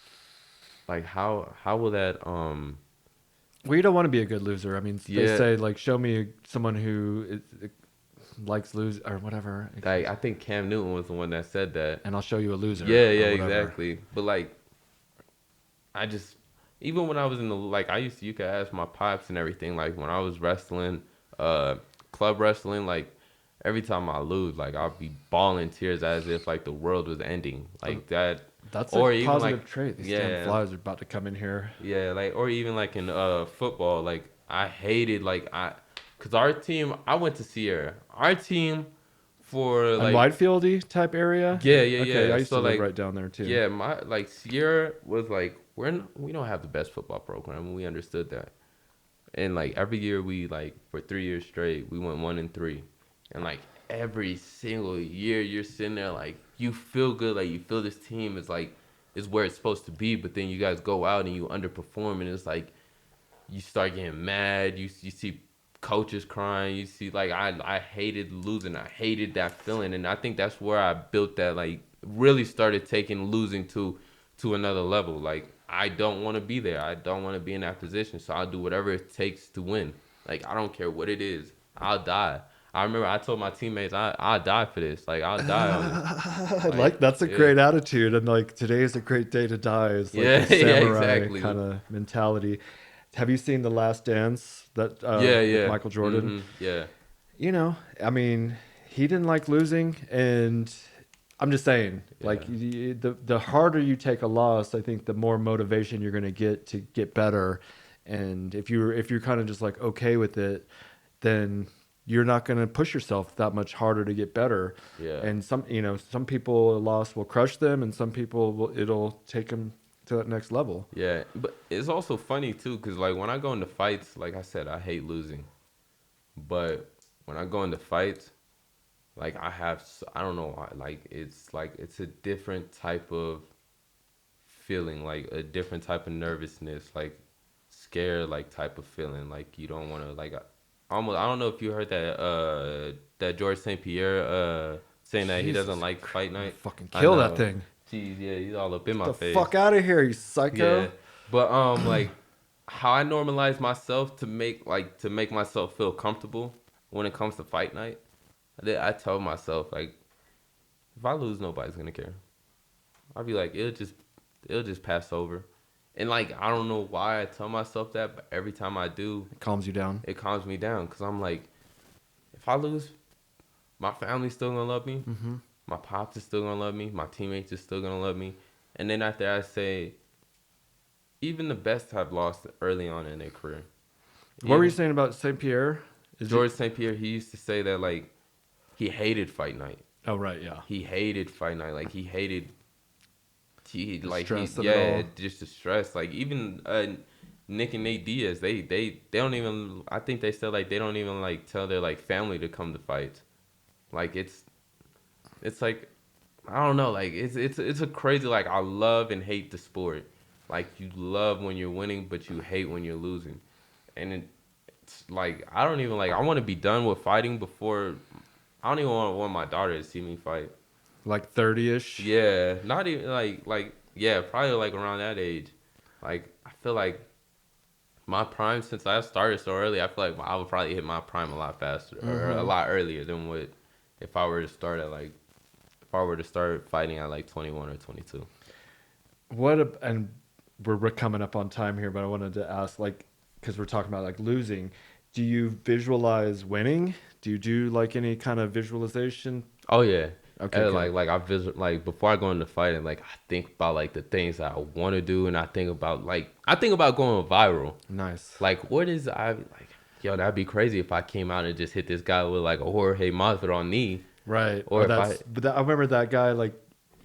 Like how will that well, you don't want to be a good loser. I mean, they yeah, say like show me someone who likes lose or whatever, like I think Cam Newton was the one that said that. and I'll show you a loser Yeah, or yeah, whatever. exactly. But like I just even when I was in the like I used to you could ask my pops and everything like when I was wrestling, uh, club wrestling like every time I lose like I'll be bawling tears as if like the world was ending Uh, like that, That's a or even like positive trait. These damn yeah flies are about to come in here. yeah like or even like in football like I hated like cause our team I went to Sierra our team for On like Whitefieldy type area. yeah yeah Okay, I yeah used so to live like right down there too. yeah my like Sierra was like we don't have the best football program and we understood that. And like every year we like for 3 years straight we went 1-3, and like every single year you're sitting there like you feel good like you feel this team is where it's supposed to be, but then you guys go out and you underperform and it's like you start getting mad. You see coaches crying. You see like I hated losing. I hated that feeling, and I think that's where I built that like really started taking losing to another level. Like I don't want to be there. I don't want to be in that position. So I'll do whatever it takes to win. Like I don't care what it is. I'll die. I remember I told my teammates I'll die for this. Like I'll die on this. Like Like that's a yeah, great attitude, and like today is a great day to die is like yeah, the yeah, samurai exactly. kind of mentality. Have you seen The Last Dance that Yeah, with yeah. Michael Jordan? Yeah, You know, I mean, he didn't like losing, and I'm just saying, like yeah. the harder you take a loss, I think the more motivation you're going to get better. And if you're kind of just like okay with it, then you're not going to push yourself that much harder to get better. Yeah. And some people a loss will crush them, and some people it'll take them to that next level. Yeah, but it's also funny too, cause like when I go into fights, like I said, I hate losing. But when I go into fights, like I don't know, like it's a different type of feeling, like a different type of nervousness, like scared, like type of feeling, like you don't want to, like almost. I don't know if you heard that George St. Pierre saying that he doesn't Jesus, like fight I'm gonna night. fucking I kill that know. thing. Jeez, yeah, he's all up in Get my the face. fuck out of here, you Yeah, psycho. but like how I normalize myself to make myself feel comfortable when it comes to fight night. I tell myself like if I lose, nobody's gonna care. I'll be like it'll just pass over, and like I don't know why I tell myself that, but every time I do, It calms you down. it calms me down because I'm like if I lose, my family's still gonna love me, hmm my pops is still gonna love me, my teammates is still gonna love me, and then after I say even the best have lost early on in their career. What were you Even saying about Saint Pierre? Is it? George St. Pierre, he used to say that like he hated fight night. Oh right, yeah. He hated fight night. Like he hated The he stress of it yeah all. just the stress. Like even Nick and Nate Diaz, they don't even. I think they said like they don't even like tell their like family to come to fights. Like it's like I don't know, like it's a crazy, like I love and hate the sport. Like you love when you're winning, but you hate when you're losing. And it's like I don't even like I want to be done with fighting before I don't even want my daughter to see me fight. Like 30-ish. Yeah, not even like yeah, probably like around that age. Like I feel like my prime since I started so early, I feel like I would probably hit my prime a lot faster or a Mm-hmm. lot earlier than what if I were to start at like if I were to start fighting at like 21 or 22. And we're coming up on time here, but I wanted to ask, like, because we're talking about like losing, do you visualize winning? Do you do like any kind of visualization? Oh yeah. Okay, And good. like I visit like before I go into fighting, like I think about like the things that I want to do, and I think about going viral. Nice. Like what is I like? Yo, that'd be crazy if I came out and just hit this guy with like a Jorge Masvidal knee, Right. or Oh, if I I remember that guy, like,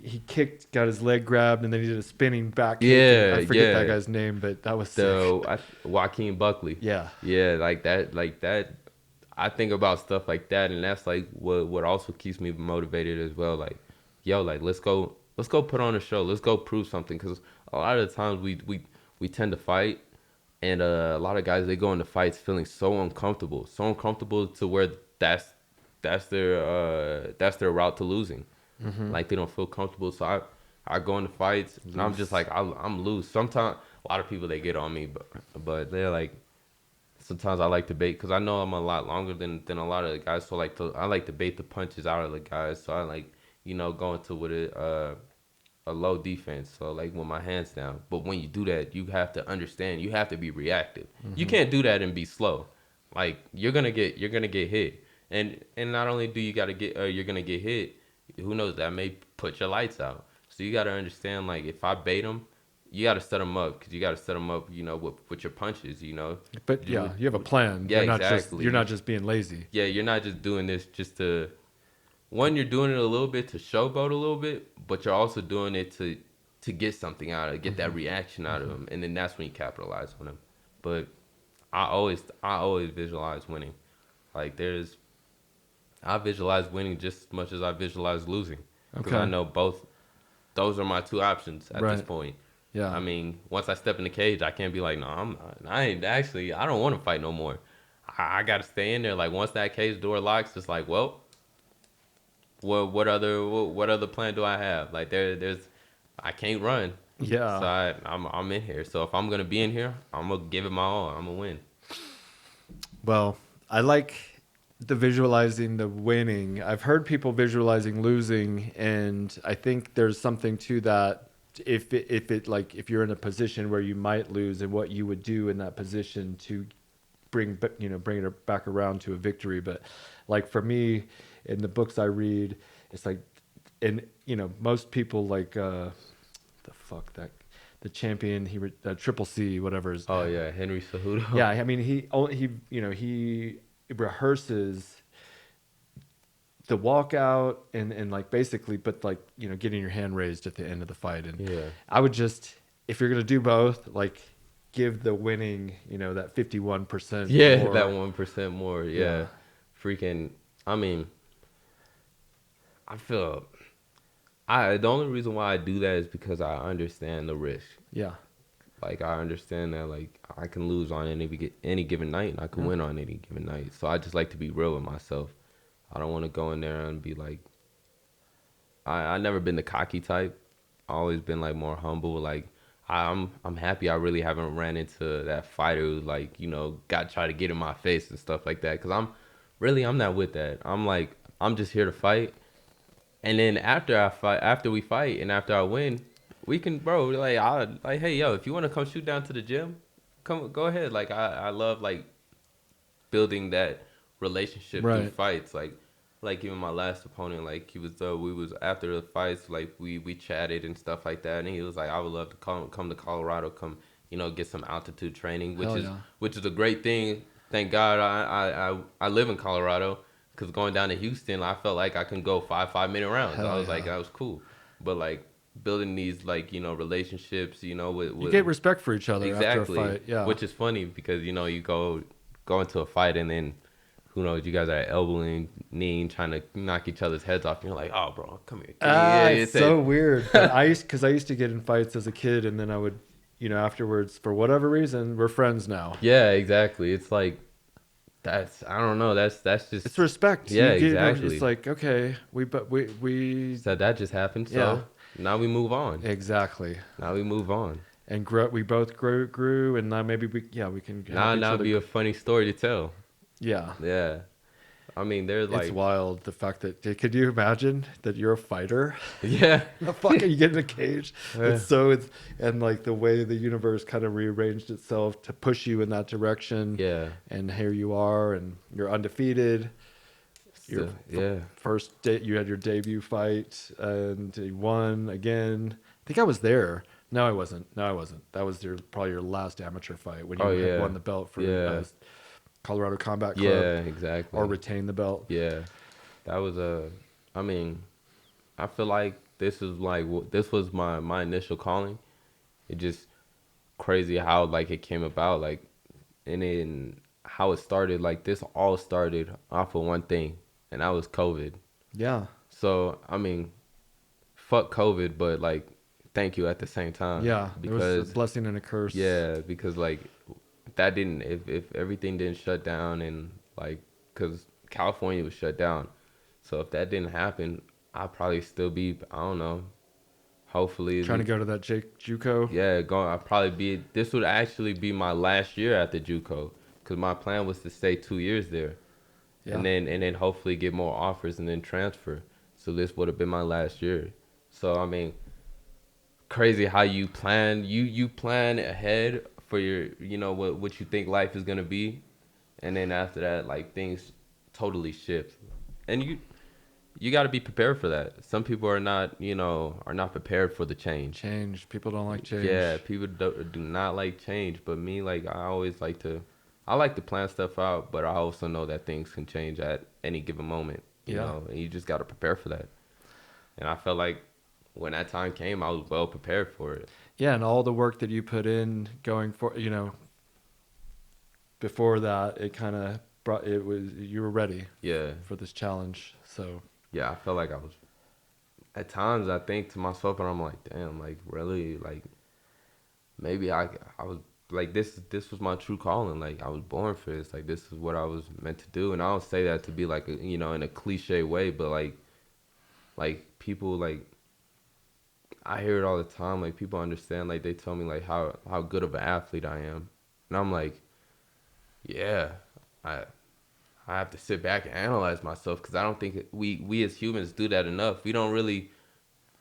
he kicked, got his leg grabbed, and then he did a spinning back kick, and yeah I forget that yeah guy's name, but that was sick. the Joaquin Buckley, Yeah. yeah, like that. I think about stuff like that, and that's like what also keeps me motivated as well. Like, yo, like let's go put on a show, let's go prove something, because a lot of the times we tend to fight, and a lot of guys they go into fights feeling so uncomfortable to where that's their route to losing. Mm-hmm. Like they don't feel comfortable, so I go into fights and I'm just Loose. like I'm loose. Sometimes a lot of people they get on me, but they're like sometimes I like to bait because I know I'm a lot longer than a lot of the guys. So I like to bait the punches out of the guys. So I like go into with a low defense. So like with my hands down. But when you do that, you have to understand. You have to be reactive. You Mm-hmm. can't do that and be slow. Like you're gonna get hit. And not only do you gotta get you're gonna get hit. Who knows, that may put your lights out. So you gotta understand, like if I bait them, you gotta set them up because you gotta set them up. With your punches. But yeah, you have a plan. Yeah, You're exactly. not just being lazy. Yeah, you're not just doing this just to one. You're doing it a little bit to showboat a little bit, but you're also doing it to get something out of it, get Mm-hmm. that reaction out of Mm-hmm. them, and then that's when you capitalize on them. But I always visualize winning. Like I visualize winning just as much as I visualize losing, because I Okay. know both. Those are my two options at this Right. point. Yeah. I mean, once I step in the cage, I can't be like, no, I'm not. I ain't actually. I don't want to fight no more. I got to stay in there. Like once that cage door locks, it's like, well, what other plan do I have? Like there's I can't run, so Yeah. I'm in here. So if I'm gonna be in here, I'm gonna give it my all. I'm gonna win. Well, I like the visualizing the winning. I've heard people visualizing losing, and I think there's something to that. If you're in a position where you might lose, and what you would do in that position to bring it back around to a victory. But like for me, in the books I read, it's like, and most people like the fuck that the champion Triple C, whatever is. Oh yeah, Henry Cejudo. Yeah, I mean he rehearses the walkout and like basically, but like getting your hand raised at the end of the fight. And Yeah. I would just, if you're gonna do both, like give the winning that 51% Yeah, that more. 1% more. Yeah, Yeah, freaking. I mean, I feel the only reason why I do that is because I understand the risk. yeah, Like I understand that like I can lose on any given night and I can yeah. win on any given night. So I just like to be real with myself. I don't want to go in there and be like I never been the cocky type. I always been like more humble. Like I'm happy I really haven't ran into that fighter who like got try to get in my face and stuff like that. Cause I'm not with that. I'm like I'm just here to fight. And then after we fight, and after I win, we can, bro. Like, hey, yo, if you want to come shoot down to the gym, go ahead. Like, I love like building that relationship through Right. fights. Like even my last opponent, like he was, we was after the fights, like we chatted and stuff like that, and he was like, I would love to come to Colorado, come, get some altitude training, Hell yeah. which is a great thing. Thank God I live in Colorado. Cause going down to Houston, I felt like I can go 5 minute rounds. I Hell was like, yeah. that was cool. But like building these like relationships, You with get respect for each other after a exactly, fight. Yeah. which is funny because you go into a fight and then who knows, you guys are elbowing, kneeing, trying to knock each other's heads off. And you're like, oh, bro, come here. Give me, yeah, It's so weird. But because I used to get in fights as a kid, and then I would, afterwards, for whatever reason, we're friends now. yeah, exactly. It's like, I don't know. That's just, It's respect. yeah, It's exactly. like, okay, we So that just happened. yeah, So now we move on. exactly. Now we move on. And we both grew, and now maybe we can help each Now it'd other. be a funny story to tell. Yeah. Yeah. I mean, there's It's like, wild the fact that could you imagine that you're a fighter? yeah. The fuck you get in a cage. Yeah. It's and like the way the universe kind of rearranged itself to push you in that direction. Yeah. And here you are, and you're undefeated. Your So, yeah. first day, you had your debut fight, and you won again. I think I was there. No, I wasn't. That was probably your last amateur fight when you Oh, had yeah. won the belt for Yeah. Colorado Combat Club, Yeah, exactly. or retained the belt. Yeah. That was I mean, I feel like this is like, this was my initial calling. It just crazy how like it came about, like, and then how it started. Like, this all started off of one thing, and that was COVID. Yeah. So I mean, fuck COVID, but like, thank you at the same time. Yeah, it was a Because blessing and a curse. yeah, because like, that didn't, if everything didn't shut down, and like, because California was shut down, so if that didn't happen, I'd probably still be, I don't know, hopefully Trying to go to that JUCO. yeah, going. I'd probably be. This would actually be my last year at the JUCO, because my plan was to stay 2 years there, Yeah. and then hopefully get more offers and then transfer. So this would have been my last year. So I mean, crazy how you plan. You plan ahead for your, what you think life is gonna be, and then after that, like, things totally shift, and you got to be prepared for that. Some people are not prepared for the change. Change. People don't like change. Yeah, people do not like change, but me, like, I like to plan stuff out, but I also know that things can change at any given moment, Yeah. and you just got to prepare for that. And I felt like when that time came, I was well prepared for it. Yeah, and all the work that you put in going for, before that, it kind of you were ready Yeah, for this challenge. So, yeah, I felt like I was. At times, I think to myself, and I'm like, damn, like, really, like, maybe I was like, this was my true calling. Like, I was born for this. Like, this is what I was meant to do. And I don't say that to be like in a cliche way, but like people, like, I hear it all the time. Like, people understand. Like, they tell me like how good of an athlete I am, and I'm like, yeah, I I have to sit back and analyze myself, because I don't think we as humans do that enough. We don't really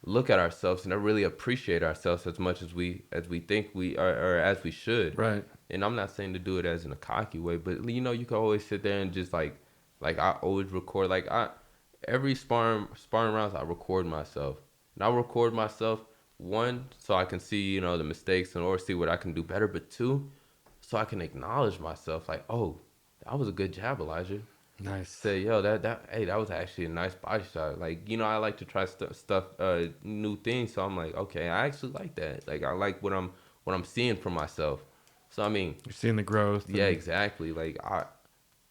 look at ourselves and really appreciate ourselves as much as we think we are, or as we should. right. And I'm not saying to do it as in a cocky way, but you can always sit there and just like I always record, like, every sparring rounds I record myself. And I record myself, one, so I can see, the mistakes, and or see what I can do better, but two, so I can acknowledge myself, like, oh, that was a good jab, Elijah. Nice. Say, yo, hey, that was actually a nice body shot. Like, I like to try stuff, new things. So I'm like, okay, I actually like that. Like, I like what I'm seeing for myself. So I mean, You're seeing the growth. yeah, exactly. Like,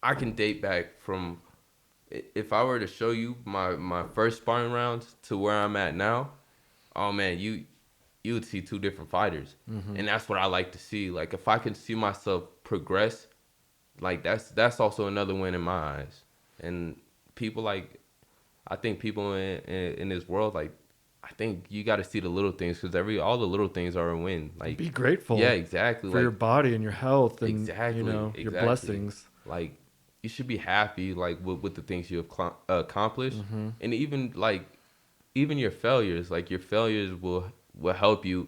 I can date back from, if I were to show you my first sparring rounds to where I'm at now. Oh man, you would see two different fighters, and that's what I like to see. Like, if I can see myself progress, like, that's also another win in my eyes. And people, like, I think people in this world, like, I think you got to see the little things, because all the little things are a win. Like, Be grateful. yeah, exactly. For Like, your body and your health and exactly, your exactly. blessings. Like, you should be happy, like, with the things you have accomplished, and even your failures. Like, your failures will help you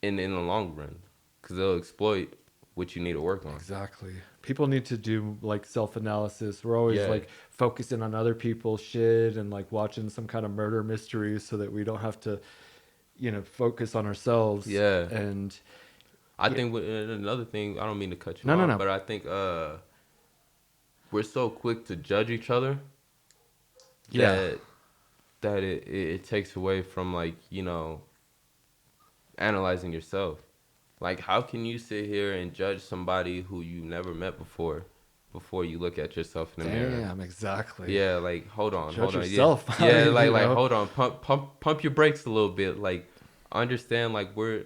in the long run, because they'll exploit what you need to work on. Exactly. People need to do like self-analysis. We're always Yeah. like focusing on other people's shit and like watching some kind of murder mystery so that we don't have to, focus on ourselves. Yeah. And I think another thing, I don't mean to cut you No, off, no. but I think we're so quick to judge each other yeah, that it takes away from, like, analyzing yourself. Like, how can you sit here and judge somebody who you never met before? before you look at yourself in the mirror. Damn, exactly. Yeah, like hold on, Judge hold on. yourself. Yeah, You like know? hold on. Pump your brakes a little bit. Like understand like we're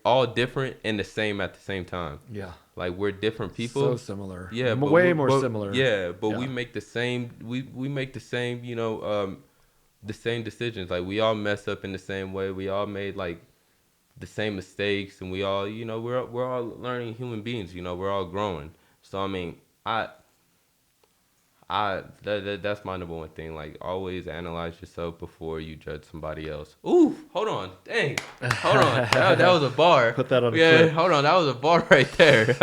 all different and the same at the same time. Yeah. Like we're different So people. similar. Yeah, Way more similar. Yeah, but we Yeah. make the same we make the same, the same decisions. Like we all mess up in the same way. We all made like the same mistakes, and we all, we're all learning human beings. We're all growing. So I mean, that's my number one thing. Like always analyze yourself before you judge somebody else. Ooh, hold on, dang, hold on, that was a bar. Put that on a Yeah, clip. hold on, that was a bar right there.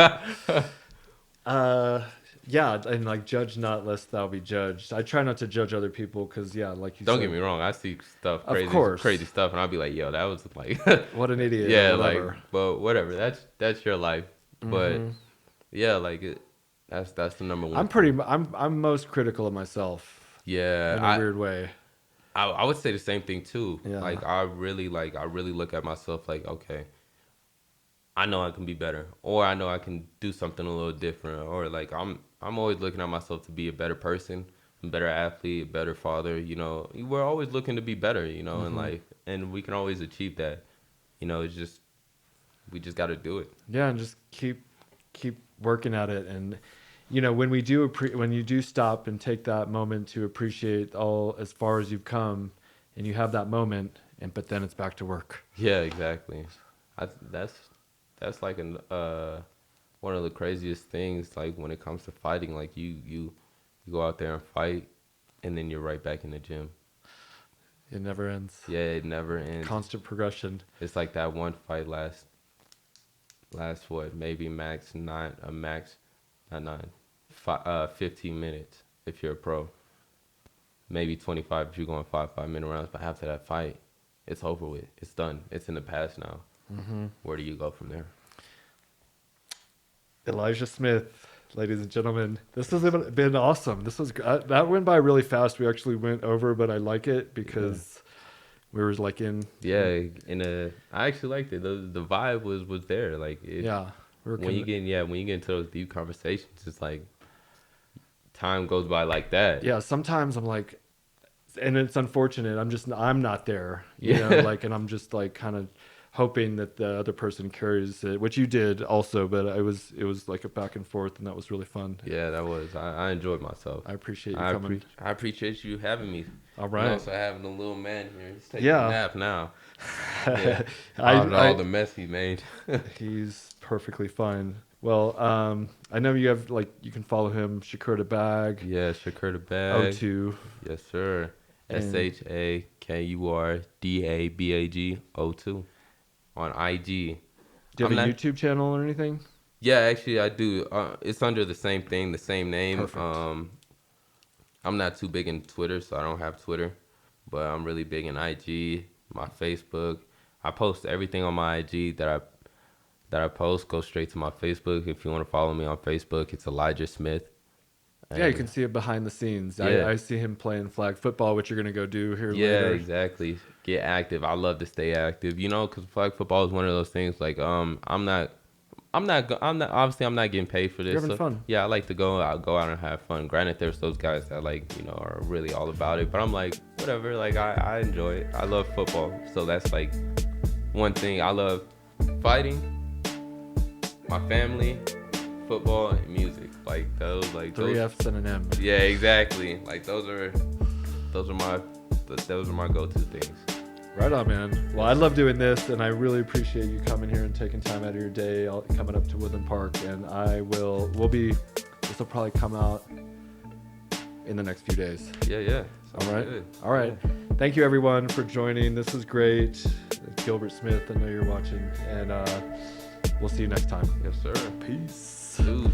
Yeah, and like judge not lest thou be judged. I try not to judge other people because yeah, like you Don't said. get me wrong, I see stuff Of crazy, course. crazy stuff, and I'll be like, yo, that was like, What an idiot. yeah, Or like, whatever. but whatever. That's your life. But Mhm. yeah, like that's the number one. I'm most critical of myself Yeah, in a weird way. I would say the same thing too. Yeah. I really look at myself like, okay, I know I can be better, or I know I can do something a little different, or like I'm always looking at myself to be a better person, a better athlete, a better father. We're always looking to be better. In life, and we can always achieve that. It's just we just got to do it. Yeah, and just keep working at it. And when when you do stop and take that moment to appreciate all as far as you've come, and you have that moment, but then it's back to work. Yeah, exactly. That's like one of the craziest things. Like when it comes to fighting, like you go out there and fight, and then you're right back in the gym. It never ends. Yeah, it never ends. Constant progression. It's like that one fight last what, maybe max nine, max not 15 minutes if you're a pro. Maybe 25 if you're going 5 minute rounds. But after that fight, it's over with. It's done. It's in the past now. Where do you go from there? Elijah Smith, ladies and gentlemen, this has been awesome. This was that went by really fast. We actually went over, but I like it because we were like in. Yeah, I actually liked it. The vibe was there. Like Yeah, when you get into those deep conversations, it's like time goes by like that. Yeah, sometimes I'm like, and it's unfortunate. I'm not there. Yeah. Like, and I'm just like kind of hoping that the other person carries it, which you did also. But it was like a back and forth, and that was really fun. Yeah, that was. I enjoyed myself. I appreciate you coming. I appreciate you having me. All right. And also having the little man here. He's taking a nap now. Yeah. All the mess he made. He's perfectly fine. Well, I know you have you can follow him, Shakur the Bag. Yeah, Shakur the Bag. O2. Yes, sir. SHAKURDABAG 02 on IG. Do you have a YouTube channel or anything? Yeah, actually I do. It's under the same thing, the same name. Perfect. I'm not too big in Twitter, so I don't have Twitter, but I'm really big in IG, my Facebook. I post everything on my IG that I post. Go straight to my Facebook. If you want to follow me on Facebook, it's Elijah Smith. Yeah, you can see it behind the scenes. Yeah. I see him playing flag football, which you're going to go do here yeah, later. Yeah, exactly. Get active. I love to stay active, because flag football is one of those things. Like, I'm not obviously I'm not getting paid for this. You're having fun. Yeah, I like to go out and have fun. Granted, there's those guys that are really all about it, but I'm like, whatever. Like, I enjoy it. I love football, so that's like one thing. I love fighting, my family, football, and music. Like those, Three F's and an M. Yeah, exactly. Like those are my go-to things. Right on, man. Well, I love doing this, and I really appreciate you coming here and taking time out of your day, coming up to Woodland Park. And this will probably come out in the next few days. Yeah. All right. Good. All right. Thank you, everyone, for joining. This was great. Gilbert Smith, I know you're watching, and we'll see you next time. Yes, sir. Peace. Deuce.